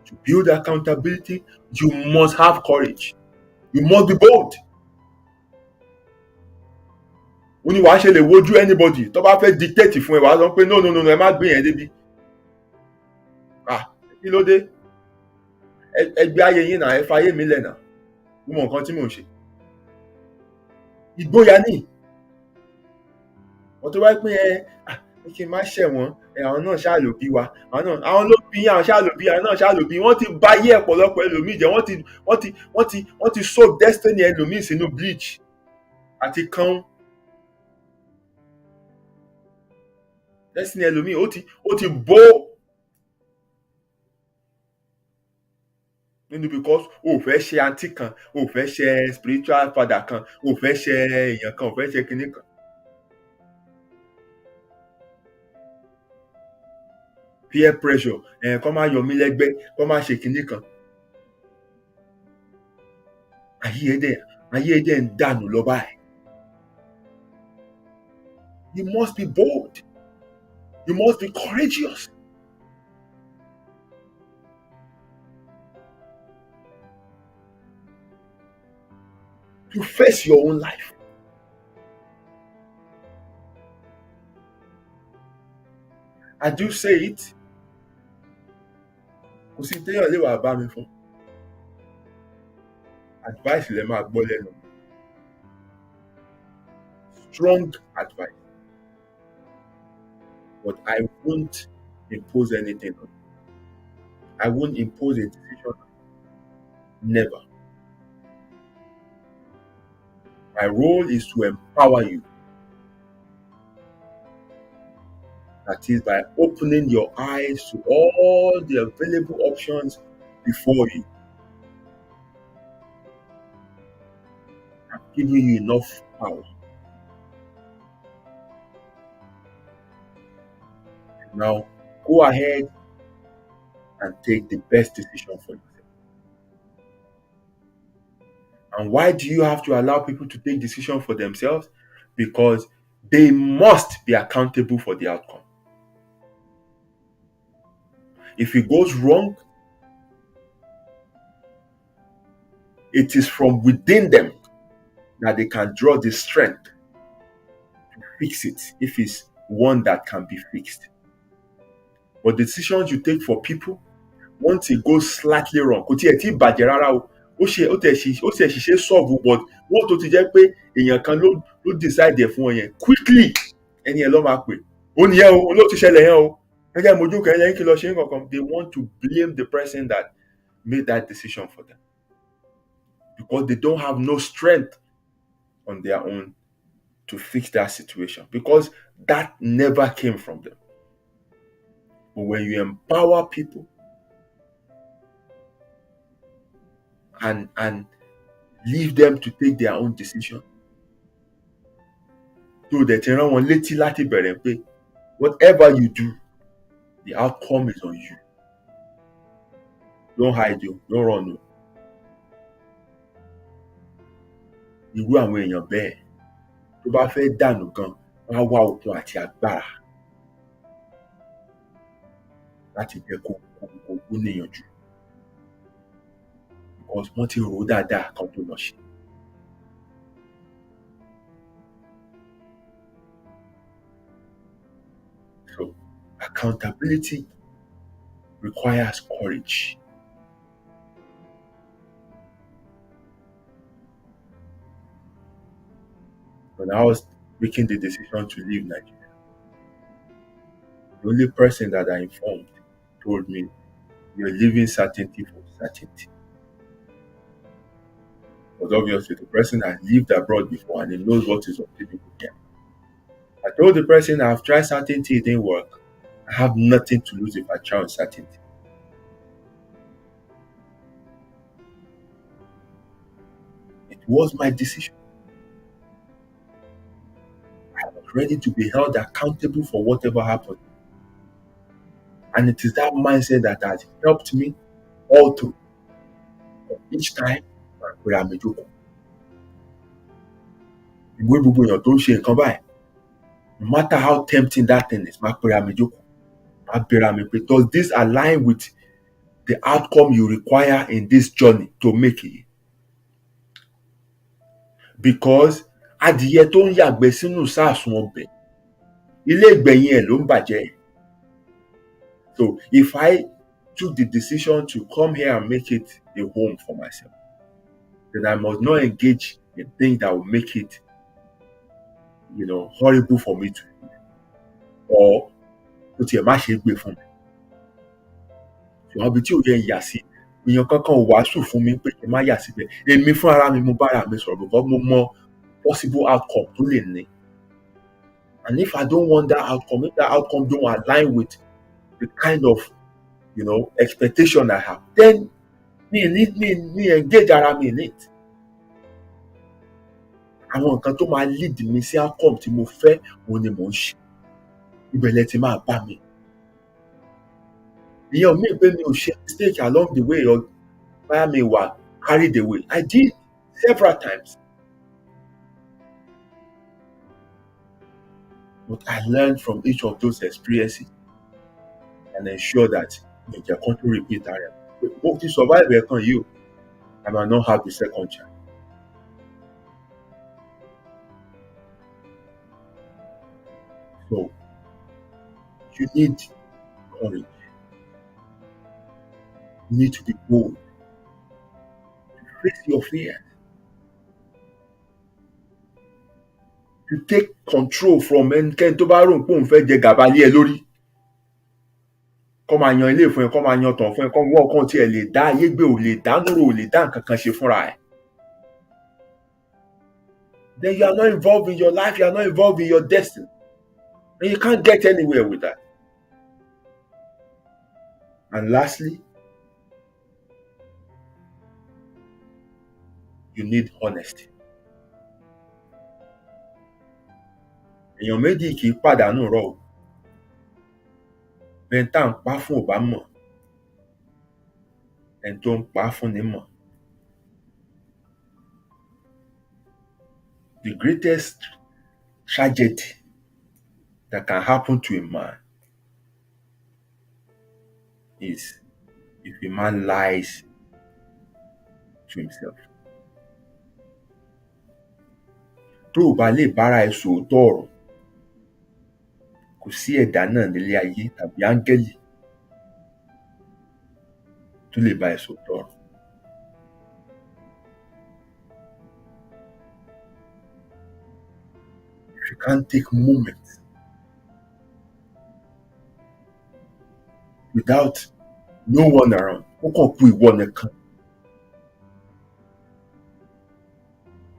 To build accountability, you must have courage. You must be bold. Ó ní wàá ṣe lè wojú anybody tó bá fẹ́ dictate fún ẹ wàá sọ pé no no no ẹ má gbé yẹn débi. Kí ló dé? Ẹgbẹ́ ayé yín náà ẹ fayé mi lẹ̀ náà. Mo mọ nǹkan tí mò ń ṣe. Ìgboyà ní. Wọ́n tó wáyé pé kí n má ṣẹ̀wọ̀n àwọn náà ṣáà ló bí wa àwọn ló bí àwọn ṣáà ló bí àwọn náà ṣáà ló bí wọ́n ti bá yé ọ̀pọ̀lọpọ̀ ẹlòmíì jẹ́ wọ́n ti soak destiny ẹlòmíì sínú bleach àti kan destiny ẹlòmíì ó ti bó nínú because o ò fẹ́ ṣe aunty kan o ò fẹ́ ṣe spiritual father kan o ò fẹ́ ṣe èèyàn kan o ò fẹ́ ṣe kinní kan. Peer pressure kọ́ máa yọ mí lẹ́gbẹ́ kọ́ máa ṣe kinní kan. Ayé ẹ̀dẹ̀ ń dànù lọ báyìí. You must be bold. You must be courageous. To face your own life. I do say it. Kò sí téèyàn lè wá bá mi fún. Advice lè máa gbọ́ lẹ́nu. Strong advice. But I won't impose anything on you. I won't impose a decision. Never. My role is to empower you. That is by opening your eyes to all the available options before you. I'm giving you enough power. Now, go ahead and take the best decision for yourself. And why do you have to allow people to take decisions for themselves? Because they must be accountable for the outcome. If it goes wrong, it is from within them that they can draw the strength to fix it if it's one that can be fixed. But the decisions you take for people, once it goes slightly wrong, kò tiẹ̀ tí ì bàjẹ́ rárá o, ó tiẹ̀ ṣiṣẹ́ solve, but wọ́n tó ti jẹ́ pé èèyàn kan ló decide ẹ̀ fún ọ yẹn quickly ẹni ẹ̀ ló máa pè ó nìyẹn o ló ti ṣẹlẹ̀ yẹn o gẹ́gẹ́ mojú kan ẹ̀yìn kí lọ ṣe ń kankan. They want to blame the person that made that decision for them because they don't have no strength on their own to fix that situation because that never came from them. But when you empower people and leave them to take their own decision, so that you rán wọn létí láti bẹ̀rẹ̀ pé whatever you do, the outcome is on you. Don't hide you, don't run you. Irú àwọn èèyàn bẹ́ẹ̀ tó bá fẹ́ dànù gan, wọ́n á wá okun àti agbára láti jẹ́ kó níyànjú because wọ́n ti rò ó dáadáa kan tó lọ ṣe. So accountability requires courage. When I was making the decision to leave Nigeria, the only person that I informed told me, "You're leaving certainty for certainty." But obviously, the person has lived abroad before and he knows what is obtainable here. I told the person, "I've tried certainty, it didn't work. I have nothing to lose if I try uncertainty." It was my decision. I was ready to be held accountable for whatever happened. And it is that mindset that has helped me all through. Each time, where I'm a joke. No matter how tempting that thing is, does this align with the outcome you require in this journey to make it? Because adìyẹ tó ń yàgbẹ́ sínú sáàsùn ọbẹ̀, ilé ìgbẹ̀yìn ẹ̀ ló ń bàjẹ́. So if I took the decision to come here and make it a home for myself, then I must not engage in things that will make it, horrible for me to do, or kò tiẹ̀ má ṣe gbé fún mi. Ṣùgbọ́n ibi tí ò yẹ ń yà sí, èèyàn kankan ò wàásù fún mi pé kí n má yà síbẹ̀. Èmi fún ara mi mo bára mi sọ̀rọ̀ because mo mọ possible outcome tó lè ní. And if I don't want that outcome, if that outcome don't align with the kind of, expectation I have, then me engage ara mi in it. Àwọn nǹkan tó máa lead mi sí outcome tí mo fẹ́, òun ni mò ń ṣe. Ìbẹ̀lẹ̀ tí máa bá mi. Ìyẹn ò mean pé mi ò ṣe mistake along the way or báyà mi wà carried away. I did several times. But I learned from each of those experiences and ensure that I can't repeat that. But to survive you, I might not have the second chance. So you need courage. You need to be bold. To face your fears. To take control from ẹnikẹ́ni tó bá rò pé òun fẹ́ jẹ gàba lé ẹ lórí. Kọ́ máa yan ilé fún ẹ, kọ́ máa yan tàn fún ẹ, kọ́ wọ́n kan tí ẹ lè dá ayé gbé, ò lè dá nóró, ò lè dá nǹkan kan ṣe fúnra ẹ̀. Then you are not involved in your life, you are not involved in your destiny. And you can't get anywhere with that. And lastly, you need honesty. Èèyàn méjì kì í pàdánù rọ̀ o. Ẹni tá à ń pa fún ò bá mọ̀, ẹni tó ń pa fún ni mọ̀. The greatest tragedy that can happen to a man is if a man lies to himself. Tó o bá lè bára ẹ sòótọ́ ọ̀rọ̀, kò sí ẹ̀dá náà nílé ayé tàbí áńgẹ́lì tó lè bá ẹ sòótọ́ ọ̀rọ̀. If you can't take moments without no one around, ó kàn kú ìwọ nìkan.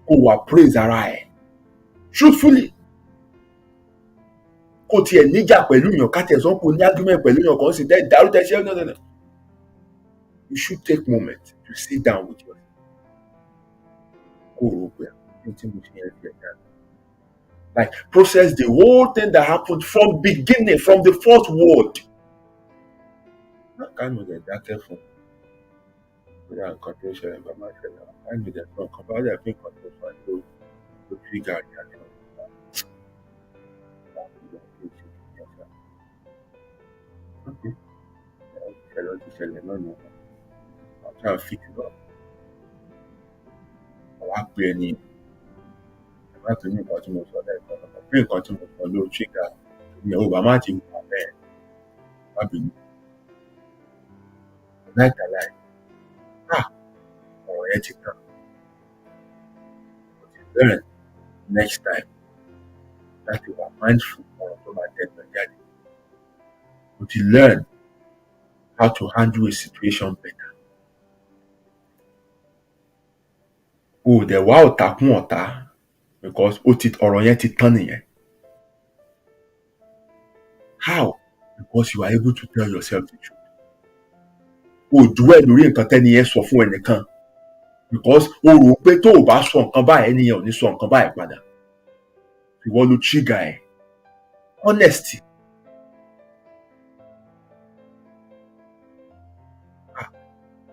Kó wá praise ara ẹ̀ truthfully. Kò tiẹ̀ níjà pẹ̀lú èèyàn, ká tiẹ̀ sọ pé o ní argument pẹ̀lú èèyàn kan sì dàrú tẹ̀síọ́. No. You should take moment to sit down with yourself. Kó rò pé tí mo ṣe yẹn fi ẹ̀dá. Like process the whole thing that happened from beginning, from the first word. Ká ló dẹ̀ dákẹ́ fún bóyá nǹkan tó ṣẹlẹ̀ bàbá ṣẹlẹ̀. Ká ló dẹ̀ sọ nǹkan bá dẹ̀ fi nǹkan tó fà ló trigger reaction. Okay. Ṣẹlẹ̀ náà ni I'll try and fix it up. Àwa pe ẹni láti ní nǹkan tí mo sọ lẹ́ẹ̀kan náà. Pé nǹkan tí mo sọ ló trigger. Ìyàwó bàbá ti wà bẹ́ẹ̀. Má bínú. Láìkàláì. Ọ̀rọ̀ yẹn ti kàn. But you learn next time láti wà mindful ọ̀rọ̀ tó máa tẹ̀gbọ́n jáde. But you learn how to handle a situation better. O dẹ̀ wá ọ̀tá kún ọ̀tá because ọ̀rọ̀ yẹn ti tán nìyẹn. How? Because you are able to tell yourself the truth. O dúró ẹ̀ lórí nǹkan tẹ́ni yẹn sọ fún ẹnìkan. because o rò pé tó o bá sọ nǹkan báyìí ẹnìyẹn ò ní sọ nǹkan báyìí padà. Ìwọ ló trigger ẹ̀. Honesty. Ah,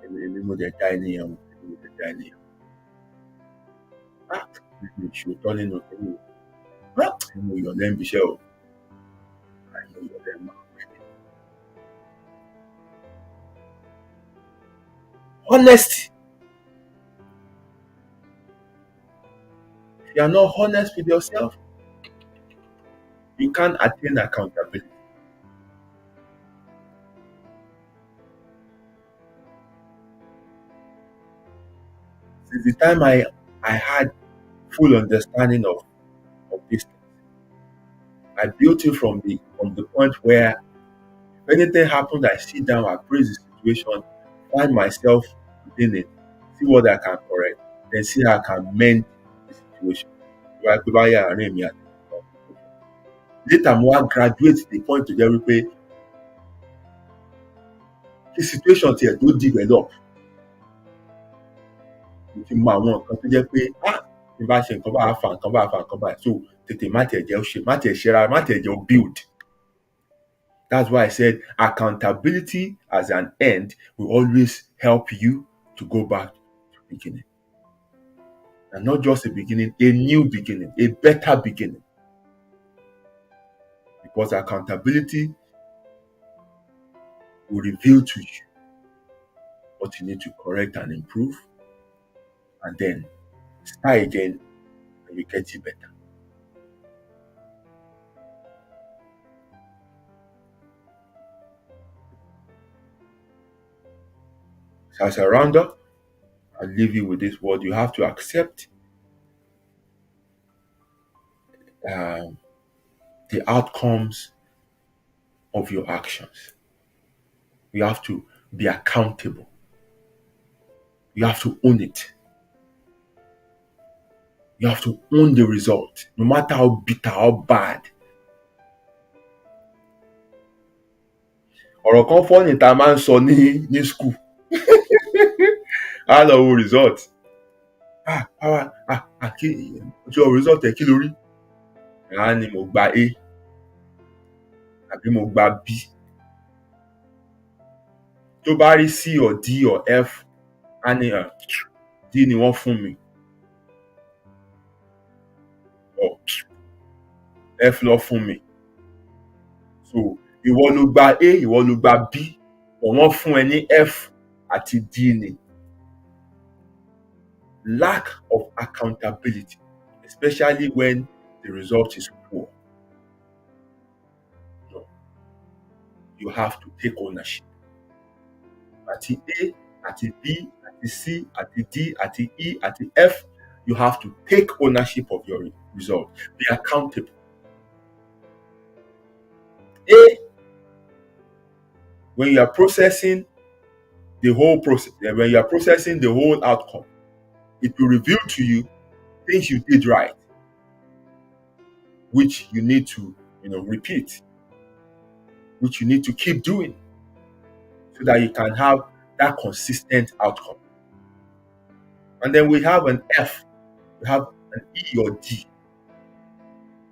èmi mo dẹ̀ dá ẹnìyẹn o, èmi mo dẹ̀ dá ẹnìyẹn. Ah, mi ò ṣòótọ́ nínú kíni o. Ah, mo yọ̀ lẹ́nu ibi iṣẹ́ o. Ah, mo yọ̀ lẹ́nu máa ń pè é. Honesty. If you are not honest with yourself, you can't attain accountability. Since the time I had full understanding of this, I built it from the point where if anything happens, I sit down, I praise the situation, find myself within it, see what I can correct, then see how I can mend the situation. Right? Later, more graduate to the point to jẹ́ wípé kí situation tiẹ̀ tó develop, mo ti mọ àwọn nǹkan tó jẹ́ pé tí n bá ṣe nǹkan báyìí á fa nǹkan báyìí á fa nǹkan báyìí, so tètè má tiẹ̀ jẹ́ ó ṣe, má tiẹ̀ ṣe rárá, má tiẹ̀ jẹ́ ó build. That's why I said accountability as an end will always help you to go back to the beginning. And not just a beginning, a new beginning, a better beginning. Because accountability will reveal to you what you need to correct and improve, and then start again and you get it better. So as a roundup, I'll leave you with this word. You have to accept the outcomes of your actions. You have to be accountable. You have to own it. You have to own the result, no matter how bitter, how bad. Ọ̀rọ̀ kan fọ́ ní ta máa ń sọ ní school. Á lọ wo result. Ojú result ẹ̀ kí ló rí? Á ní mo gba A àbí mo gba B. Tó bá rí C or D or F, á ní D ni wọ́n fún mi. Or F lọ fún mi. So ìwọ ló gba A, ìwọ ló gba B, or wọ́n fún ẹ ní F àti D ni. Lack of accountability, especially when the result is poor. No. You have to take ownership. Àti A, àti B, àti C, àti D, àti E, àti F, you have to take ownership of your result. Be accountable. A, when you are processing the whole process, when you are processing the whole outcome, it will reveal to you things you did right, which you need to, repeat, which you need to keep doing, so that you can have that consistent outcome. And then we have an F, we have an E or D.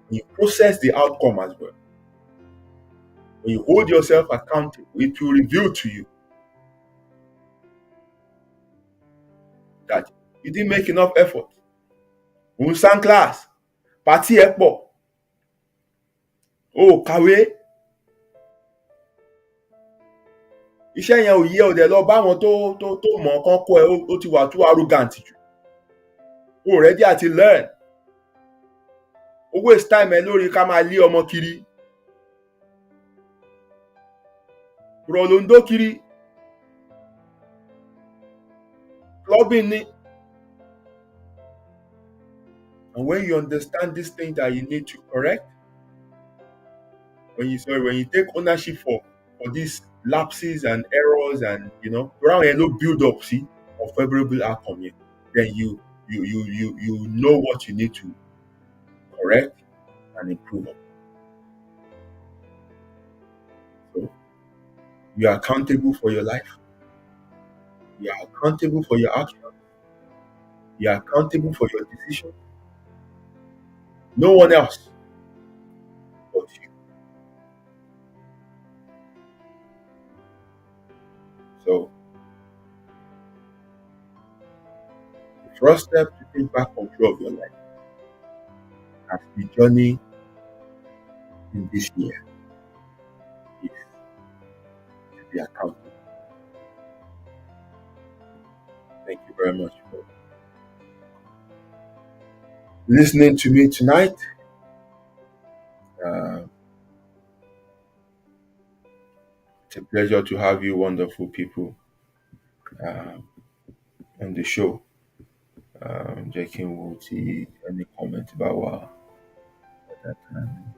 When you process the outcome as well, when you hold yourself accountable, it will reveal to you that you didn't make enough effort. Òun sang class, party ẹ̀ pọ̀, o kàwé, iṣẹ́ yẹn ò yẹ ò dẹ̀ lọ bá wọn tó mọ̀ kán kọ́ ẹ, ó ti wà too arrogant jù. O ready àti learn. O waste time ẹ lórí ká máa lé ọmọ kiri. Rọ̀ ló ń dó kiri. Clubbing ni. And when you understand this thing that you need to correct, when you take ownership for these lapses and errors and around a low build up, of favorable outcome, then you know what you need to correct and improve on. So you are accountable for your life. You are accountable for your actions. You're accountable for your decision. No one else but you. So the first step to take back control of your life as the journey in this year is to be accountable. Thank you very much for listening to me tonight. It's a pleasure to have you wonderful people on the show. Jackie Wooty, any comment about what that can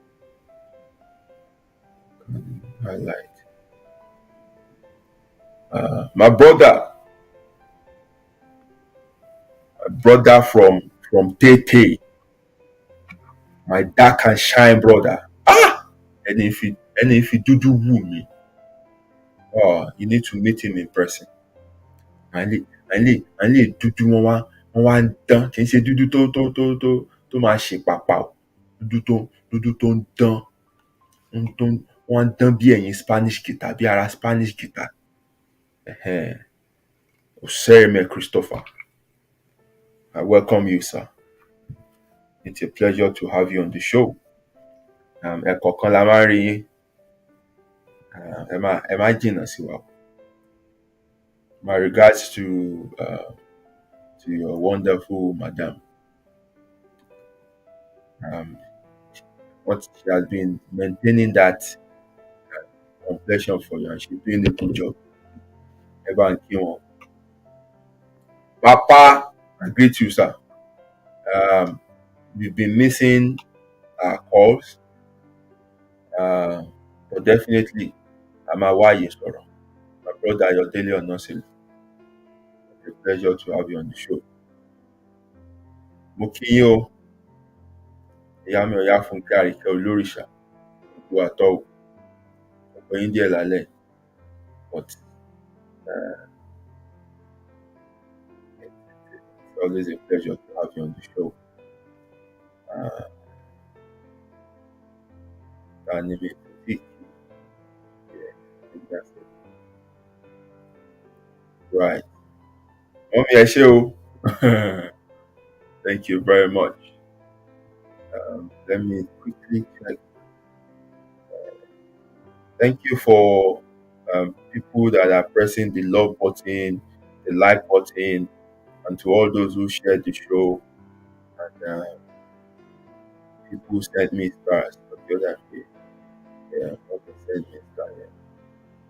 highlight? My brother from Tete, my dark and shine brother. And if you do woo me, you need to meet him in person. And dúdú wọn wá ń dán, kì í ṣe dúdú tó máa ṣe pàpà o. Dúdú tó ń dán, wọ́n ń dán bí ẹ̀yìn Spanish guitar, bí ara Spanish guitar. Oseme Christopher, I welcome you, sir. It's a pleasure to have you on the show. Ẹ̀kọ̀ọ̀kan la máa ń rí yín. Ẹ má jìnnà sí wa. My regards to your wonderful madam. What she has been maintaining that complexion for you, and she's doing a good job. Evan Kimon. Papa, I greet you, sir. We've been missing our calls, but definitely, I'm a wise sorrow. My brother, your daily or nothing. It's a pleasure to have you on the show. Mokiyo, Yami Oya Funke Arike Olorisha, who are told, India Lale, but it's always a pleasure to have you on the show. Right. Mommy show. Thank you very much. Let me quickly check. Thank you for people that are pressing the love button, the like button, and to all those who shared the show. And people sent me stars. Yeah, sent me stars. Yeah.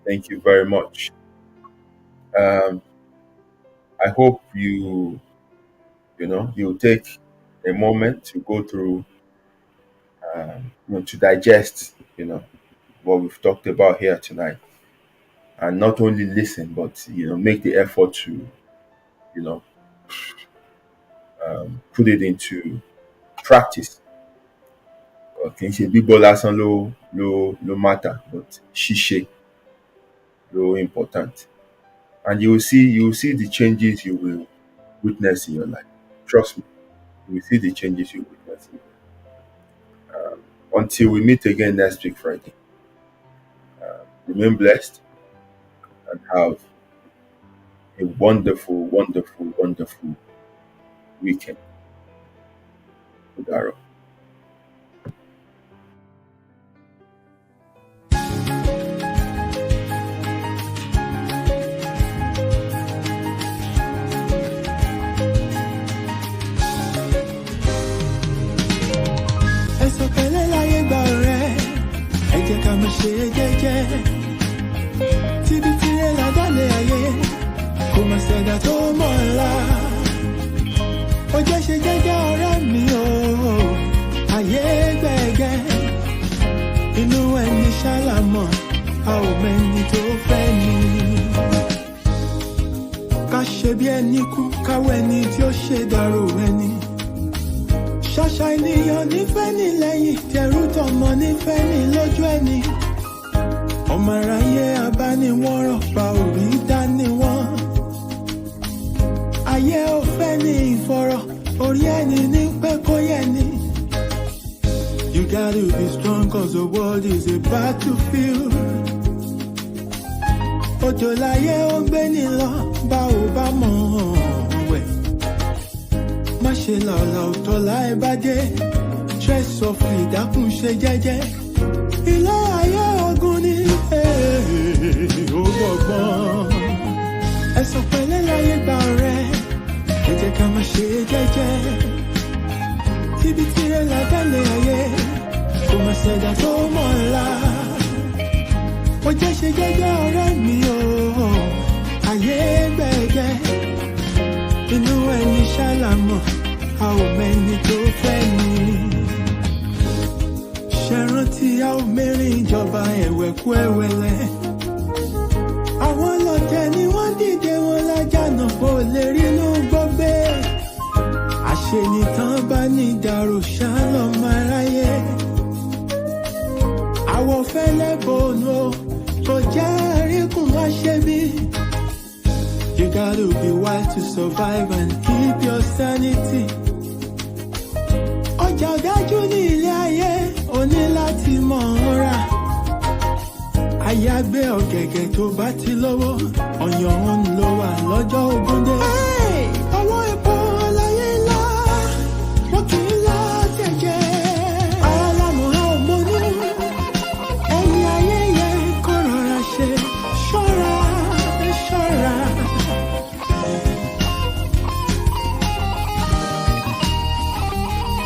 Thank you very much. I hope you'll take a moment to go through, to digest, what we've talked about here tonight, and not only listen, but make the effort to, put it into practice. Okay, Bibo lásán ló matter, but ṣíṣe ló important. And you will see the changes you will witness in your life. Trust me, you will see the changes you witness in your life. Until we meet again next week, Friday. Remain blessed and have a wonderful, wonderful, wonderful weekend. Udaro. Ṣe jẹ́jẹ́ tíbi tirẹ̀ ládàlẹ̀ ayé kò má ṣẹ̀dá tó mọ̀ ọ́la ó jẹ́ ṣe jẹ́jẹ́ ọ̀rẹ́ mi o ayé gbẹ̀gẹ́ inú ẹni ṣàlámọ̀ a ò mẹ́ni tó fẹ́ ni ká ṣe bí ẹni kú káwọ́ ẹni tí ó ṣe dàrú ẹni ṣàṣà ènìyàn nífẹ̀ẹ́ ní lẹ́yìn tẹrú tọmọ nífẹ̀ẹ́ ní lójú ẹni ọmọ aráyé abániwọ̀nrọ̀ pa orí dání wọ́n ayé ayé ò fẹ́ ní ìfọ̀rọ̀, orí ẹni ní pé kó yẹ ni. You gotta be strong cause the world is a battlefield. Òjò láyé ó gbé ní lọ, bá ò bá mọ̀ wẹ̀. Má ṣe làlà òtọ́ láì bá dé, tread softly dákun ṣe jẹ́jẹ́. Ilé ayé ogun ni ó gbọ̀gbọ́n. Ẹ̀sùn pẹ̀lẹ́ láyé gba ọ̀rẹ́, ẹ jẹ́ ká má ṣe jẹ́jẹ́. Tíbi tirẹ̀ lábẹ́lẹ̀ ayé, kò má ṣẹ̀dá tó mọ̀ ńlá. Ó jẹ́ ṣe jẹ́jẹ́ ọ̀rẹ́ mi o, ayé gbẹ̀gẹ́. Inú ẹni ṣàlàmọ̀, a ò mẹ́ni tó fẹ́ ni. Ṣẹ̀rántí a ò mẹ́rin ìjọba ẹ̀wẹ̀kú ẹ̀wẹ̀lẹ̀. Àwọn lọ́tẹ̀ ni wọ́n dìde wọn lájànà kó lè rí inú gbọ́gbé. Àṣenìtàn bá ní ìdàrú ṣálọ̀ máa ráyé. Àwọ̀ fẹ́lẹ́ bòónù kò jẹ́ àríkùn wá ṣe bí. You gotta be wise to survive and keep your sanity. Ọjà ọ̀dájú ní ilé ayé, o ní láti mọ̀ ọ́n rà. Àyàgbé ọ̀gẹ̀gẹ̀ tó bá ti lówó, ọ̀yàn ń lọ wà lọ́jọ́ ogun dé. Ọwọ́ epo láyé ńlá, wọ́n kì í lá jẹ̀jẹ̀. Alámọ̀ a ò mọ̀nú, ẹ̀yìn ayé yẹ kó rọra ṣe. Ṣọ́ra, ṣọ́ra.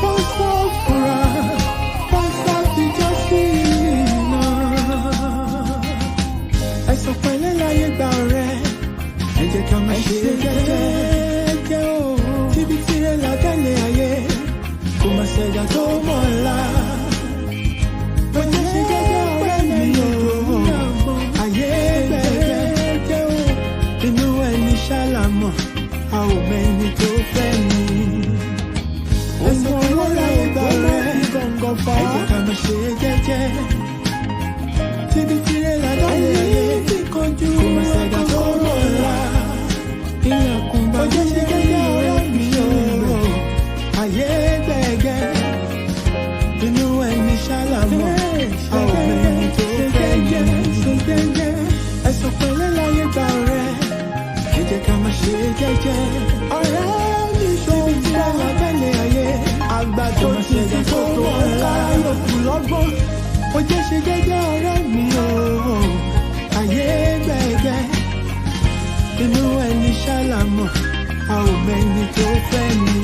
Pọ́sọ̀ fura, pọ́sọ̀ fi jọ́ sí iná. Ẹ̀sùn pẹ̀lẹ́ láyé gba ọ̀rẹ́, ẹ jẹ́ ká má ṣe jẹ́jẹ́ o. Tíbi tirẹ̀ lábẹ́lẹ̀ ayé, kò má ṣẹ̀dá tó mọ̀ ńlá. Ó jẹ́ ṣe jẹ́jẹ́ ọ̀rẹ́ mi o, ayé gbẹ̀gẹ́ o. Inú ẹni ṣàlàmọ̀, a ò mẹ́ni tó fẹ́ ni. Ẹ̀sùn pẹ̀lẹ́ láyé gba ọ̀rẹ́, ẹ jẹ́ ká má ṣe jẹ́jẹ́. Tíbi tirẹ̀ lábẹ́lẹ̀ ayé, kò má ṣẹ̀dá tó mọ̀ ńlá. Ilẹ̀kùn bá jẹ́ ṣe jẹ́jẹ́ ọ̀rẹ́ mi o, ayé gbẹ̀gẹ́. Inú ẹni ṣàlàmọ̀, a ò mẹ́ni tó fẹ́ ni. Ẹ̀sùn pẹ̀lẹ́ láyé gba ọ̀rẹ́, ẹ jẹ́ ká má ṣe jẹ́jẹ́. Ọ̀rẹ́ mi ṣòwò tirẹ̀ lábẹ́lẹ̀ ayé, àgbà tó ti ti tó mọ̀ ńlá yòókù lọ́gbọ́n. Ó jẹ́ ṣe jẹ́jẹ́ ọ̀rẹ́ mi o, ayé gbẹ̀gẹ́. Inú ẹni ṣàlàmọ̀, a ò mẹ́ni tó fẹ́ ni.